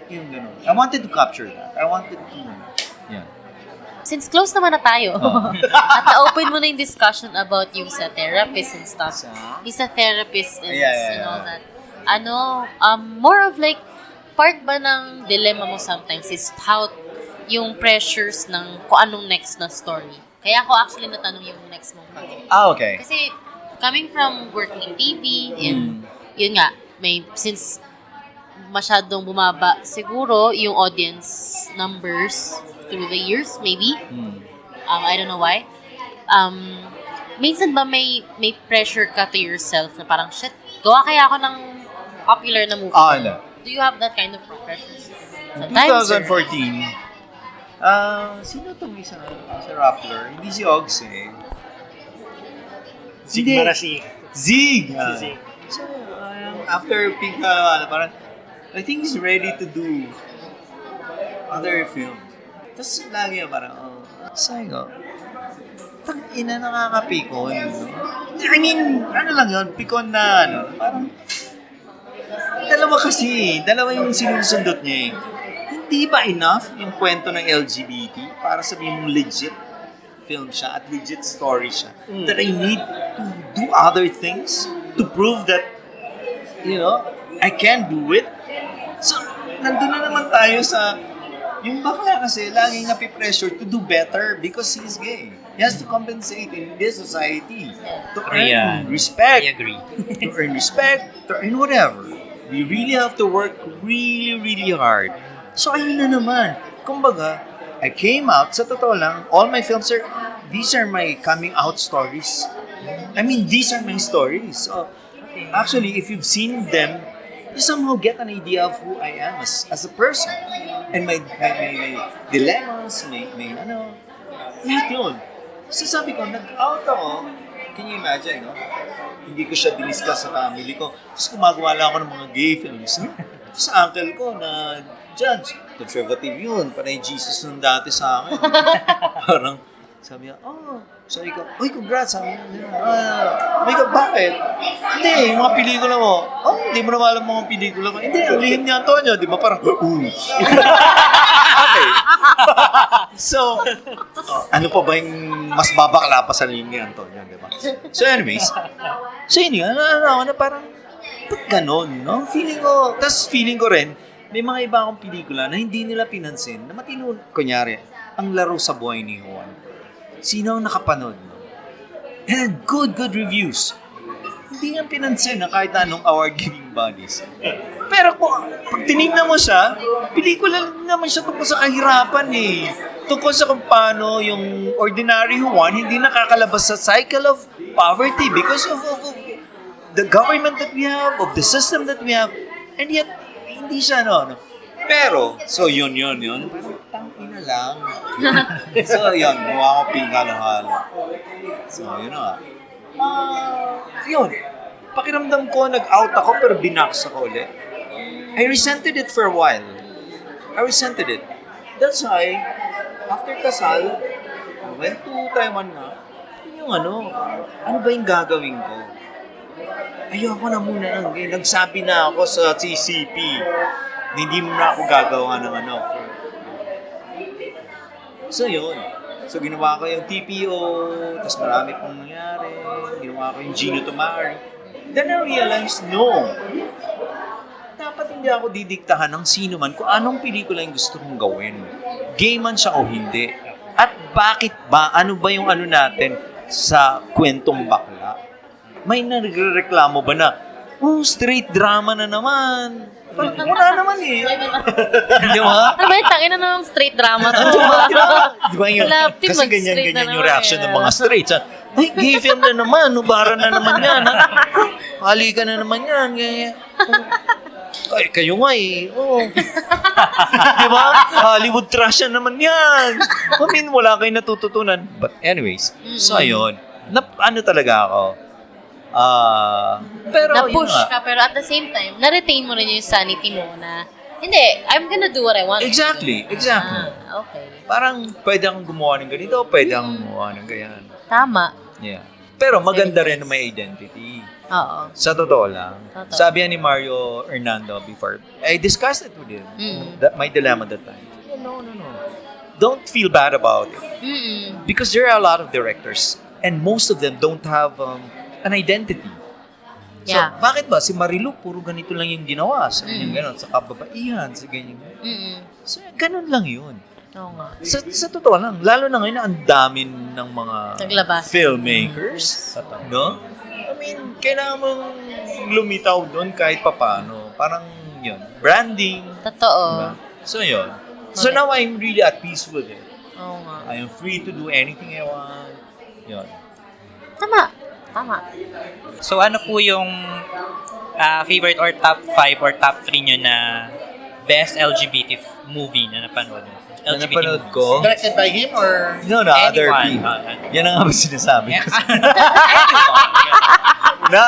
yung gano'n. I wanted to capture that. I wanted to, Since close naman na tayo, at na-open mo na yung discussion about yung sa therapist and stuff. He's a therapist and all that. More of like, part ba ng dilemma mo sometimes is how yung pressures ng kung anong next na story. Kaya ako actually natanong yung next mong project. Okay. Kasi coming from working in TV, and yun nga, since masyadong bumaba siguro yung audience numbers through the years, maybe. I don't know why. Minsan ba may pressure ka to yourself na parang, shit, gawa kaya ako ng popular na movie? No. Do you have that kind of pressure? Sometimes, 2014, sino itong isa sa Rappler? Hindi si Ogs Zig Marasi. Zig! Zig. So, after Pink parang, I think he's ready to do other films. Tapos lagi parang, sabi ko, tang-ina nakakapikon. I mean, lang yun, pikon na, parang, dalawa yung sinusundot niya Di ba enough yung kwento ng LGBT para sabihin mong legit film siya at legit story siya? That I need to do other things to prove that, I can do it? So, nandun na naman tayo sa, yung bakla kasi laging napipressure to do better because he's gay. He has to compensate in this society to earn respect. I agree. To earn respect, to earn whatever. We really have to work really, really hard. So, ayun na naman. Kumbaga, I came out, sa totoo lang, all my films these are my coming out stories. I mean, these are my stories. So, actually, if you've seen them, you somehow get an idea of who I am as a person. And my dilemmas, lahat yun. So sabi ko, nag-out ako, can you imagine, no? Hindi ko siya diniscuss sa family ko. Tapos gumagawa lang ako ng mga gay films. Tapos sa uncle ko na judge, conservative yun, panay Jesus nung dati sa akin. Parang, sabi niya, sabi ko, uy, congrats, sabi niya, sabi ko, bakit? Hindi, yung mga pelikula mo, hindi mo naman alam mga pelikula ko. Hindi, ang lihim ni Antonio, di ba? Parang, okay. So, ano pa ba yung mas babakla pa sa lihim ni Antonio, di ba? So anyways, yun yun, na parang, ba't ganon, no? Feeling ko rin, may mga iba akong pelikula na hindi nila pinansin, na matino, kunyari, ang laro sa buhay ni Juan. Sino ang nakapanood? And good reviews. Hindi nga pinansin na kahit anong award-giving bodies. Pero pag tinignan mo siya, pelikula lang naman siya tungkol sa kahirapan eh. Tungkol sa kung paano yung ordinary Juan hindi nakakalabas sa cycle of poverty because of the government that we have, of the system that we have. And yet, hindi siya Pero, so yun. Parang tangina lang. So yun, mukha ko pinghalo-halo. So yun na. Yun. Pakiramdam ko, nag-out ako pero binaks ako ulit. I resented it for a while. That's why, after kasal, I went to Taiwan na. Yung ano ba yung gagawin ko? Ayoko na muna ng gay. Nagsabi na ako sa CCP. Hindi mo na ako gagawa ng So yun. So ginawa ko yung TPO, tapos marami pong nangyari. Ginawa ko yung Gino to Marry. Then I realized, no. Dapat hindi ako didiktahan ng sino man kung anong pelikula yung gusto kong gawin. Gay man siya o hindi. At bakit ba? Ano ba yung natin sa kwentong bakla? May nagreklamo ba na, straight drama na naman. Wala naman eh. Di ba? Ano ba yung tangin na namang straight drama to? Di ba yun? Kasi ganyan yung reaction ng mga straights. Ay, gay film na naman. Nubara na naman yan. Halika na naman yan. Ay, kayo nga eh. Di ba? Hollywood trash na naman yan. I mean, wala kayong natututunan. But anyways, so ayun. Talaga ako. Pero na-push ka, pero at the same time, na-retain mo rin yung sanity mo na, hindi, I'm gonna do what I want. Exactly. Okay. Parang pwede akong gumawa ng ganito, pwede akong gumawa ng ganyan. Tama. Yeah. Pero maganda rin na may identity. Oo. Sa totoo lang. Totoo. Sabi ni Mario Hernando before, I discussed it with him. My dilemma that time. No. Don't feel bad about it. Because there are a lot of directors and most of them don't have an identity. So, bakit ba? Si Marilu, puro ganito lang yung ginawa. Sa ganyan, sa kababaihan, sa ganyan. So, ganun lang yun. Oo nga. Sa totoo lang, lalo na ngayon, ang dami ng mga filmmakers. No? I mean, kailangan mong lumitaw doon kahit papano. Parang yun. Branding. Totoo. Diba? So, yun. So, now I'm really at peace with it. Oo nga. I am free to do anything I want. Yun. Tama. So ano po yung favorite or top 5 or top 3 nyo na best LGBT movie na napanood mo? Napanood ko? Directed by him or? No, other people. Yan ang nga ba sinasabi ko? No.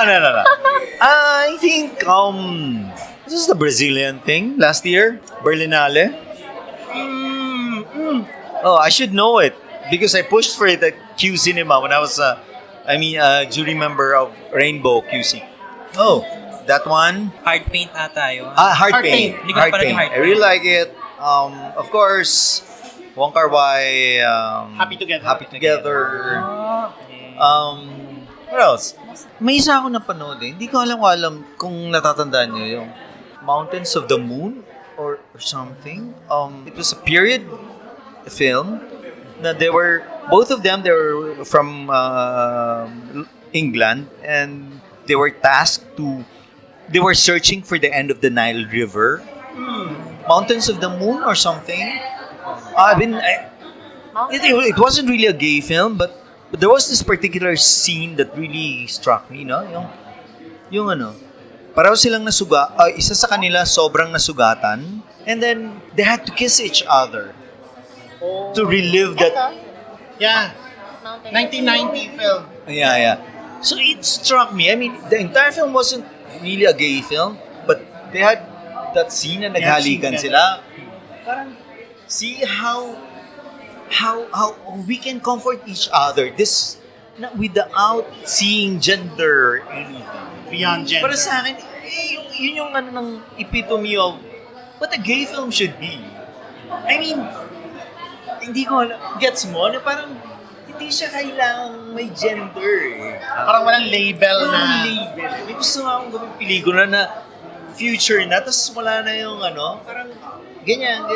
I think, this is the Brazilian thing last year, Berlinale. Oh, I should know it because I pushed for it at Q Cinema when I was jury member of Rainbow QC. Oh, that one? Hard Paint ata yun. Hard Paint. Hindi ko napanood yung Hard I really like it. Of course, Wong Kar-wai, Happy Together. Happy Together. What else? May isa ako napanood eh. Hindi ko alam kung natatandaan niyo yung Mountains of the Moon or something. It was a period film na both of them, they were from England, and they were they were searching for the end of the Nile River. Mountains of the Moon or something. It wasn't really a gay film, but there was this particular scene that really struck me, no? Yung pareho silang isa sa kanila sobrang nasugatan, and then they had to kiss each other to relive that. Yeah. 1990 film. Yeah. So it struck me. I mean, the entire film wasn't really a gay film, but they had that scene na naghalikan sila. Parang, see how we can comfort each other. This, without seeing gender or anything. Beyond gender. Para sa akin, yun yung ng epitome of what a gay film should be. I mean, hindi ko gets mo, na parang hindi siya kailangang may gender eh. Parang walang label na. Label. May gusto nga akong gawing pelikula na future na, tapos wala na yung parang ganyan,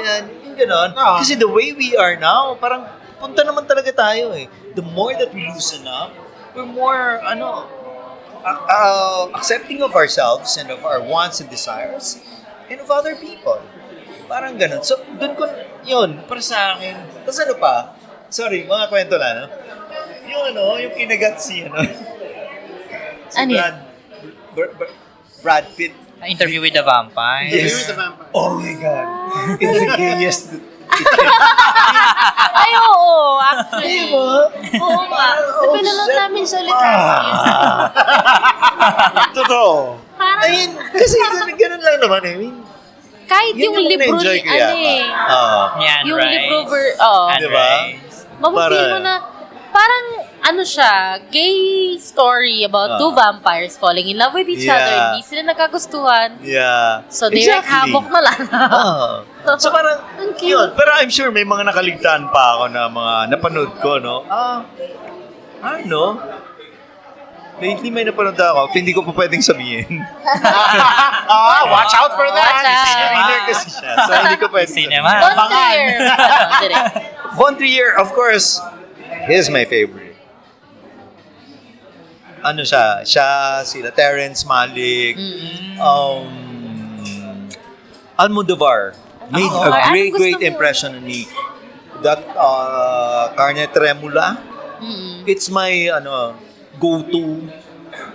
yung ganon. Oh. Kasi the way we are now, parang punta naman talaga tayo eh. The more that we loosen up, we're more, accepting of ourselves and of our wants and desires and of other people. Parang ganun. So, dun ko, yun, para sa akin. Tapos pa? Sorry, mga kwento lang, no? Yung kinagat si Ano yun? Brad Pitt. Interview with the Vampire. Yes. With the Vampire. Oh my God. It's the gayest. Ay, oo, actually. Oo nga. Napinanood namin siya ulit last year. Totoo. Parang, Ayun, kasi ganun lang naman eh. I mean, kahit yun yung libro na-enjoy ni, ko yata. Yan, yung right? libro, And Diba? Rice. mapapili mo na, parang, siya, gay story about two vampires falling in love with each Yeah. other. Hindi sila nagkagustuhan. Yeah. So, direct havoc na lang. So parang, Ang cute. yun. Pero I'm sure may mga nakaligtaan pa ako na mga napanood ko, no? Lately may napanood ako, hindi ko pa pwedeng sabihin. Watch out for that. Watch out. Screener kasi siya, so hindi ko pwedeng Cinema. sabihin. One year. Direct. Von Trier, of course, he's my favorite. Sila Terrence Malick, Almodovar made a great impression on me. That Carne Tremula, it's my go-to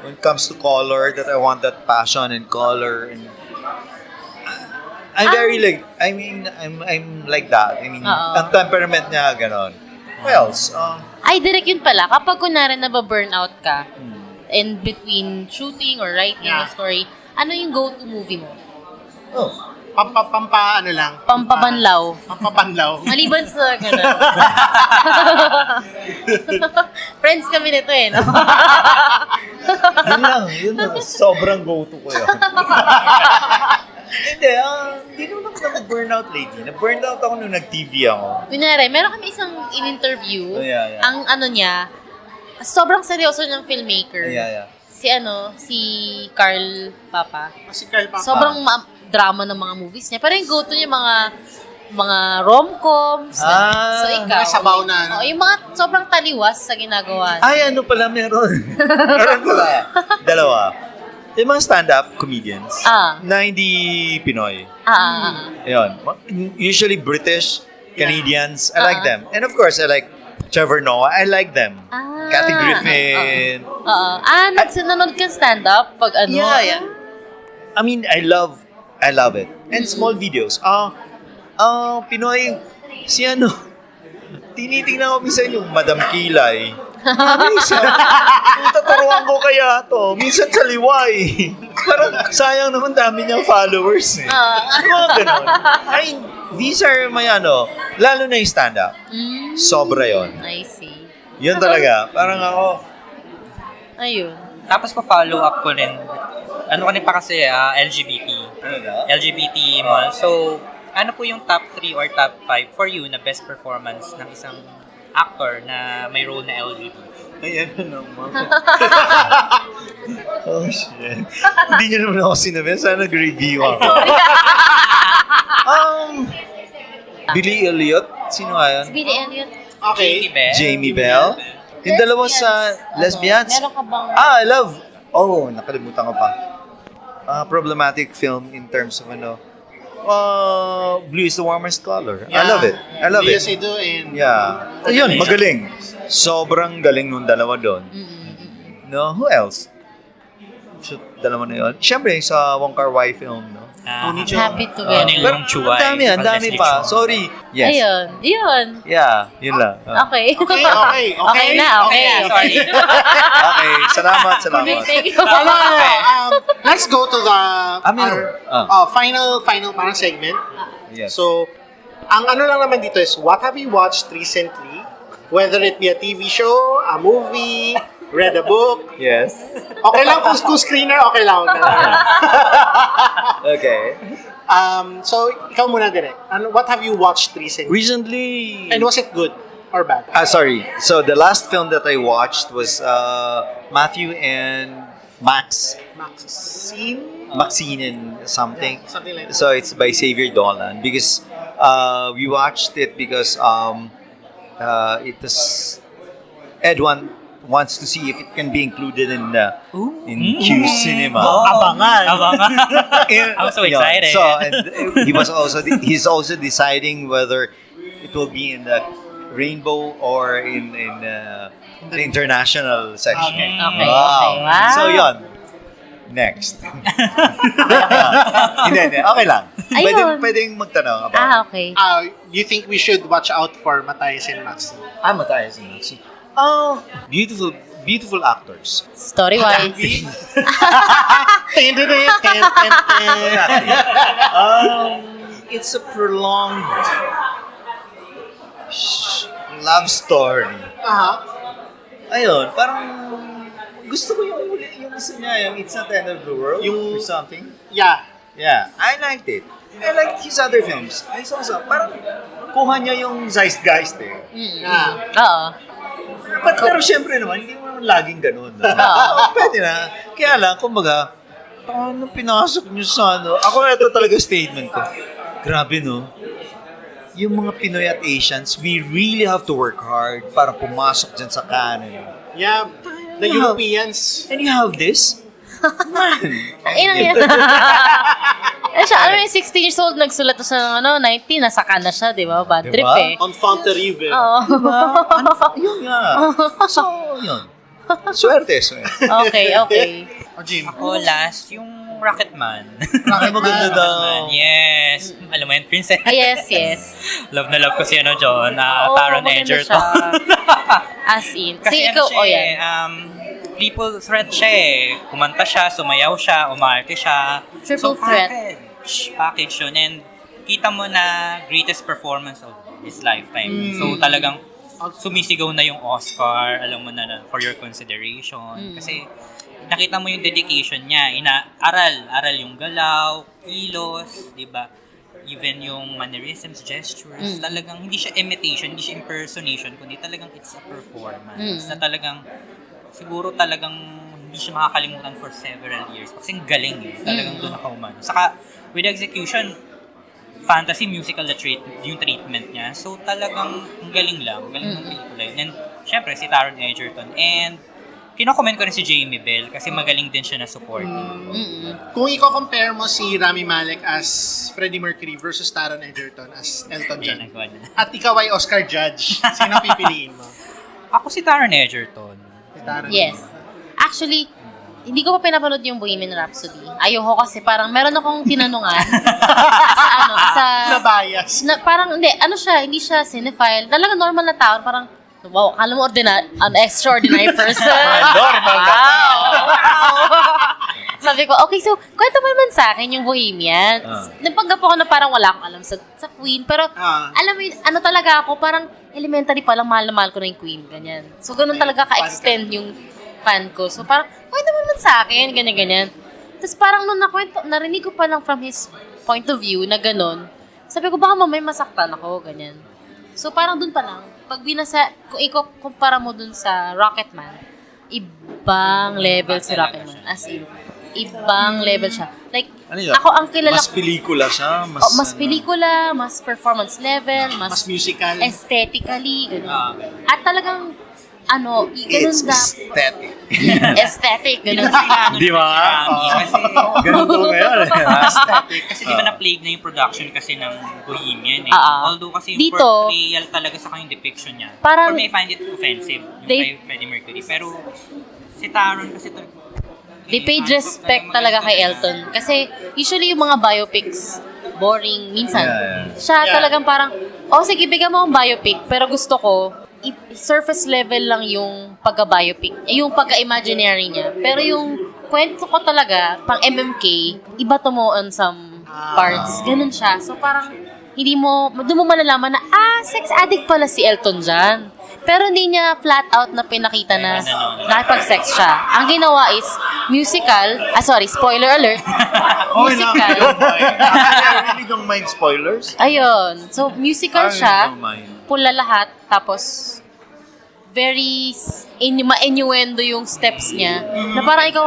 when it comes to color, that I want that passion and color, and I'm very I'm like that. I mean, ang temperament niya ganon. What else? Ay, direct yun pala. Kapag kunwari nababurnout ka, in between shooting or writing a story, ano yung go-to movie mo? Pampabanlaw. Maliban sa gano'n. Friends kami nito eh, no? Yun lang. Sobrang go-to ko yun. Hindi naman ako na-burnout lately. Na-burnout ako nung nag-TV ako. Kunyari, meron kami isang in-interview. Yeah. Ang niya, sobrang seryoso niyang filmmaker. Yeah. Si Carl Papa. Si Carl Papa. Sobrang drama ng mga movies niya. Pero yung go-to niya mga rom-coms. So, ikaw. Sabaw na. Yung mga sobrang taliwas sa ginagawa. Ay, meron. Meron pala. Dalawa. Yung mga stand-up comedians na hindi Pinoy. Yun. Usually British, Canadians. I like them. And of course, I like Trevor Noah. I like them. Kathy Griffin. Nanonood ka stand-up? Pag ano? Yeah. I mean, I love it. And small videos. Pinoy, tinitingnan ko minsan yung Madam Kilay. Tuturuan ko kaya to. Minsan sa liway. Parang sayang naman dami niyang followers eh. Mga ganun. These are my lalo na yung stand-up. Sobra yon. I see. Yun talaga. Parang ako. Ayun. Tapos pa-follow up ko rin. Ano pa kasi, LGBT. Ano na? LGBT mo. So, ano po yung top 3 or top 5 for you na best performance ng isang actor na may role na LGBT? Ayan na naman. Oh, shit. Hindi niyo naman ako sinabi. Sana nag-review ako. Billy Elliot? Sino nga yan? Si Billy Elliot. Okay. Jamie Bell? Yung dalawa sa lesbians? Meron ka bang... I love... Oh, nakalimutan ko pa. Problematic film in terms of blue is the warmest color. I love it. I love it. Yes, I do. And Yeah. Ayun, magaling. Sobrang galing nung dalawa doon. No, who else? So, dalawa na yun. Siyempre, sa Wong Kar-wai film, no? Happy Together. Pero ang dami pa. Sorry. Yes. Ayun. Yun. Yeah, yun lang. Okay. Okay na. Sorry. Okay, salamat. Thank you. Let's go to the final parang segment. Yes. So, ang ano lang naman dito is, what have you watched recently? Whether it be a TV show, a movie, read a book. Yes. Okay lang kung screener, okay lang. Okay. So, ikaw muna, Direk. What have you watched recently? Recently... And was it good or bad? Sorry. So, the last film that I watched was Matthew and Max. Maxine and something. Something like that. So, it's by Xavier Dolan. Because we watched it because it was... Ed wants to see if it can be included in Q Cinema. Abangan. I'm so excited. So and he's also deciding whether it will be in the rainbow or in the international section. Okay. Wow. Wow. So yon. Next. Hindi. Okay lang. Ayun. Pwedeng magtanong about. Okay. You think we should watch out for Matthias and Maxi? Matthias and Maxi. Beautiful actors. Story-wise. It's a prolonged love story. Ayun, parang gusto ko yung isa niya, yung It's Not the End of the World or something. Yeah. Yeah, I liked it. I liked his other films. I saw parang kuha niya yung zeitgeist eh. Oo. Pero syempre naman, hindi mo naman laging ganun. No? Pwede na. Kaya lang, kumbaga, paano pinasok niyo sa Ako ito talaga statement ko. Grabe no. Yung mga Pinoy at Asians, we really have to work hard para pumasok dyan sa canon. Yeah. The Europeans. And you have this? Man. Inang yan. Siya, 16 years old, nagsulat na siya ng 19, nasa Canada siya, di ba? Bad trip eh. On Fonterive. Oo. Yun nga. So, yun. Swerte. Okay. Jim. Ako last, yung Rocketman. Maganda daw. Yes. Alam mo yun, Princess? Yes. Love na love ko si John. Oo, Taron maganda Egerton. siya. As in. Kasi Ikaw, triple threat siya eh. Kumanta siya, sumayaw siya, umarte siya. Triple threat. Package yun. And kita mo na greatest performance of his lifetime. So talagang sumisigaw na yung Oscar, alam mo na for your consideration. Kasi nakita mo yung dedication niya. Aral yung galaw, kilos, di ba? Even yung mannerisms, gestures, talagang hindi siya imitation, hindi siya impersonation, kundi talagang it's a performance. Na talagang siguro talagang hindi siya makakalimutan for several years. Kasi ang galing eh. Talagang doon ako umano. Saka, with execution, fantasy, musical yung treatment niya. So, talagang ang galing lang. Galing ng pelikula yun. And, syempre, si Taron Egerton. And, kino-comment ko rin si Jamie Bell kasi magaling din siya na supporting. Kung i-compare mo si Rami Malek as Freddie Mercury versus Taron Egerton as Elton John, at ikaw ay Oscar judge, sino pipiliin mo? Ako si Taron Egerton. Yes. Actually, hindi ko pa pinapanood yung Bohemian Rhapsody. Ayoko kasi parang meron akong tinanungan sa Na-bias. parang hindi siya cinephile. Talaga normal na tao, parang wow, akala mo an extraordinary person. Normal na tao. Sabi ko, okay, so kwento mo naman sa akin yung Bohemian. Nagpanggap ako na parang wala akong alam sa Queen, pero alam mo yun, talaga ako, parang elementary pa lang mahal na mahal ko na yung Queen, ganyan. So, ganun talaga ka-extend yung fan ko. So, parang, kwento mo naman sa akin, ganyan. Tapos parang nung narinig ko pa lang from his point of view na ganun, Sabi ko, baka mamaya masaktan ako, ganyan. So, parang dun pa lang, pag kung ikukumpara mo dun sa Rocketman, ibang level si Rocketman. As in, ibang level siya. Like, Ano yun? ako ang kilala Mas pelikula siya. mas pelikula, mas performance level, Mas musical. aesthetically, gano'n. At talagang, ganun It's dapat. aesthetic. Aesthetic, ganun. Di ba? Kasi, Ganun to ngayon. kasi di ba na-plague na yung production kasi ng Bohemian eh. Although kasi yung Dito, portrayal talaga sa kanyang depiction niya. parang- For me, I find it offensive. Yung They- kay Freddie Mercury. Pero si Taron kasi They paid respect talaga kay Elton. Kasi usually yung mga biopics, boring minsan. Yeah. Siya Yeah. talagang parang, sige, bigyan mo akong biopic, pero gusto ko, surface level lang yung pagka-biopic, yung pagka-imaginary niya. Pero yung kwento ko talaga, pang MMK, iba to mo on some parts. Ganun siya. So parang, doon mo malalaman na, sex addict pala si Elton dyan. Pero hindi niya flat out na pinakita na nakipag-sex siya. Ang ginawa is musical, spoiler alert, musical. I really don't mind spoilers. Ayun. So, musical I siya, don't mind. pula lahat, tapos very ma-innuendo yung steps niya. Na parang ikaw,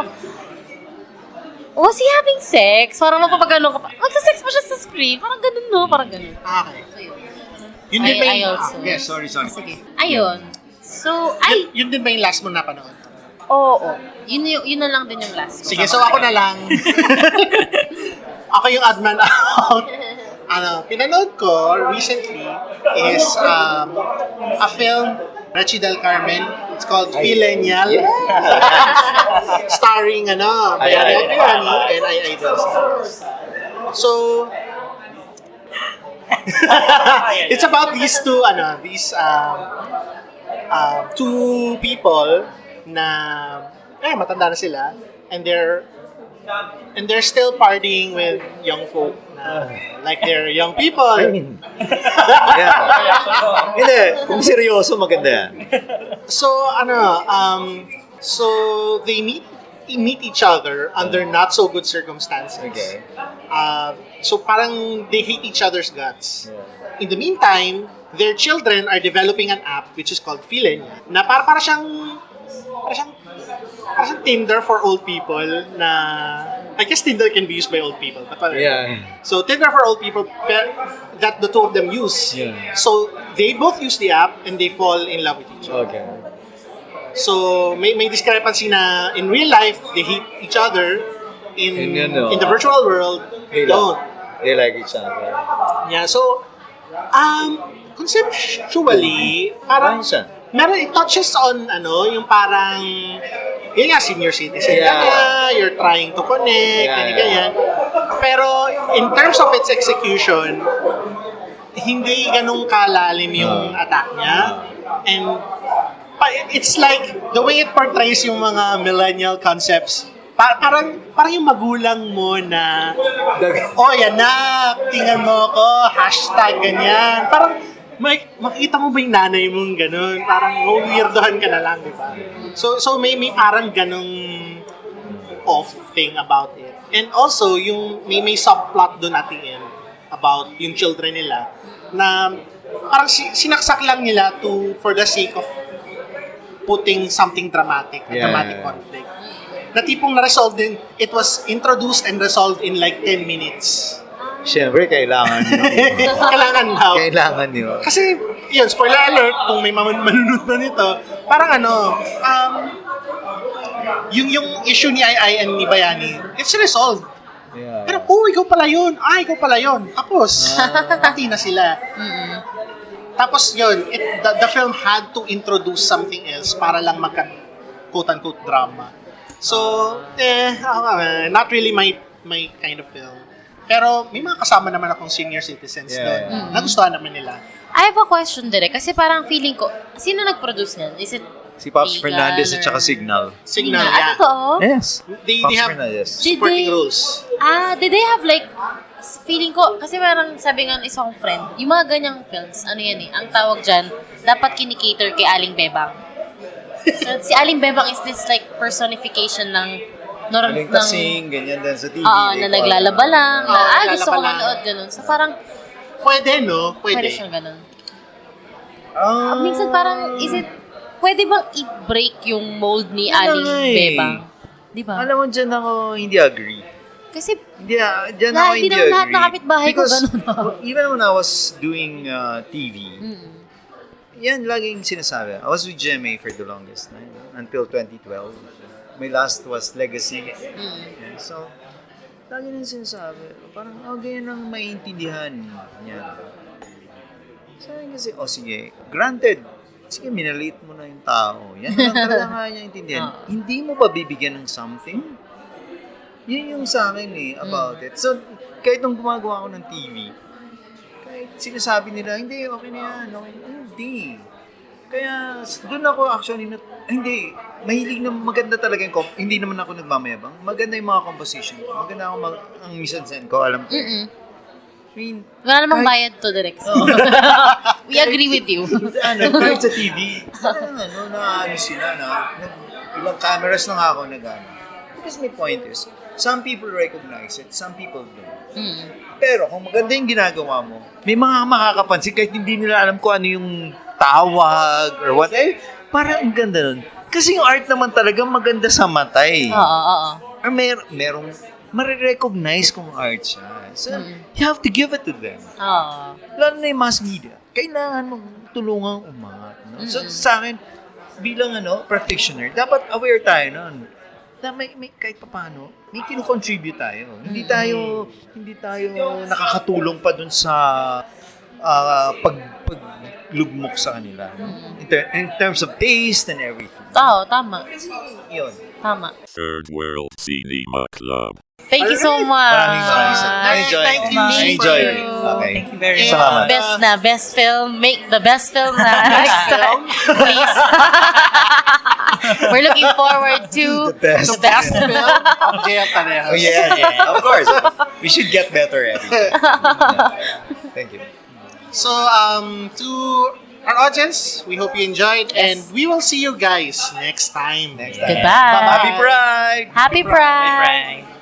was he having sex? Parang mapapagano ka pa. Magsa-sex pa siya sa screen. Parang ganun, no? Parang ganun. Okay. So, yun. Yun din ba I yung... also. Yes, sorry. Sige. Ayun. So, Yun din ba yung last mo napanood? oo. Yun na lang din yung last ko. Sige, so ako na lang. Ako yung odd man out. Pinanood ko recently is a film, Rachi del Carmen. It's called Filenial. Starring, Bayani and I Idol. So, it's about these two people na matanda na sila and they're still partying with young folk na like they're young people. Hindi, kung seryoso, maganda yan. So so they meet each other under not so good circumstances. Okay. So parang they hate each other's guts. In the meantime, their children are developing an app which is called Feeling na para siyang Tinder for old people na I guess Tinder can be used by old people. But so Tinder for old people that the two of them use. Yeah. So they both use the app and they fall in love with each other. Okay. So may discrepancy na in real life they hate each other, in the virtual world they don't. They like each other. Yeah, so conceptually parang meron it touches on yung parang yun nga senior citizen ka na, you're trying to connect ganyan. Pero in terms of its execution, hindi ganun kalalim yung attack niya. And it's like the way it portrays yung mga millennial concepts. Parang yung magulang mo na yan na, tingnan mo ko, hashtag ganyan. Parang makikita mo ba yung nanay mong ganun? Parang weirdohan ka na lang, di ba? So may parang ganung off thing about it. And also, yung may subplot doon at the end about yung children nila na parang sinaksak lang nila for the sake of putting something dramatic, a dramatic conflict. Na tipong na-resolve din, it was introduced and resolved in like 10 minutes. Siyempre, kailangan nyo. Kailangan nyo. Kasi, yun, spoiler alert, kung may manunod na nito, parang yung issue ni Ai and ni Bayani, it's resolved. Yeah. Pero, ikaw pala yun. Ikaw pala yun. Tapos, pati na sila. Tapos, yun, the film had to introduce something else para lang quote-unquote drama. So, not really my kind of film. Pero may mga kasama naman akong senior citizens doon. Nagustuhan naman nila. I have a question dire kasi parang feeling ko, sino nag-produce niyan? Is it Si Pops Vegan Fernandez at or- saka Signal. Signal, Ano yeah. to? Yes. They Pops have Fernandez. supporting roles. Did they have like, feeling ko, kasi parang sabi nga ng isang friend, yung mga ganyang films, ang tawag dyan, dapat kinikater kay Aling Bebang. So, si Aling Bebang is this like personification ng Aling kasing, ganyan din sa TV. na naglalaba lang, gusto ko naglalaba lang. manood, ganun. So parang, Pwede, no? Pwede Pwede. siyang ganun. Minsan parang, pwede bang i-break yung mold ni Aling Bebang? Di ba? Alam mo, dyan ako hindi agree. Kasi, Dyan ako hindi agree. lahat ng kapitbahay ko Because ganun. even when I was doing TV, yan laging sinasabi. I was with GMA for the longest time until 2012. My last was Legacy. Yeah, so, lagi nang sinasabi. Parang, ganyan ang maintindihan niya. Sabi kasi, sige, granted, sige, minaliit mo na yung tao. Yan lang talaga nga niya intindihan. Hindi mo ba bibigyan ng something? Yun yung sa akin about it. So, kahit nung gumagawa ko ng TV, kahit sinasabi nila, hindi, okay na yan. Okay. Hindi. Kaya, doon ako actually, hindi, mahilig na maganda talaga yung, hindi naman ako nagmamayabang. Maganda yung mga composition. Maganda ako, ang mise-en-scène ko, alam ko. I mean, wala namang bayad to, direct. We agree with you. Kahit sa TV, na sila, ilang cameras lang ako Because my point is, some people recognize it, some people don't. Pero kung maganda yung ginagawa mo, may mga makakapansin kahit hindi nila alam kung ano yung tawag or what. Parang ang ganda nun. Kasi yung art naman talaga maganda sa mata Oo. Or merong marirecognize kung art siya. So, you have to give it to them. Lalo na yung mass media. Kailangan mong tulungang umangat. No? So, sa akin, bilang practitioner, dapat aware tayo nun. Na may kahit paano, may kino-contribute tayo. Hindi tayo nakakatulong pa dun sa paglugmok sa kanila. In terms of taste and everything. Oo, tama. Kasi yun. Tama. Third World Cinema Club. Thank you so much. Maraming salamat. Thank you. Enjoy. Okay. Thank you very much. Salamat. Best film. Make the best film na next time. Please. We're looking forward to The best. film of J.F. Parejas. Oh, yeah. Of course. We should get better at it. Thank you. So, to our audience, we hope you enjoyed, and we will see you guys next time. Next time. Goodbye. Happy Pride! Happy Pride. Bye.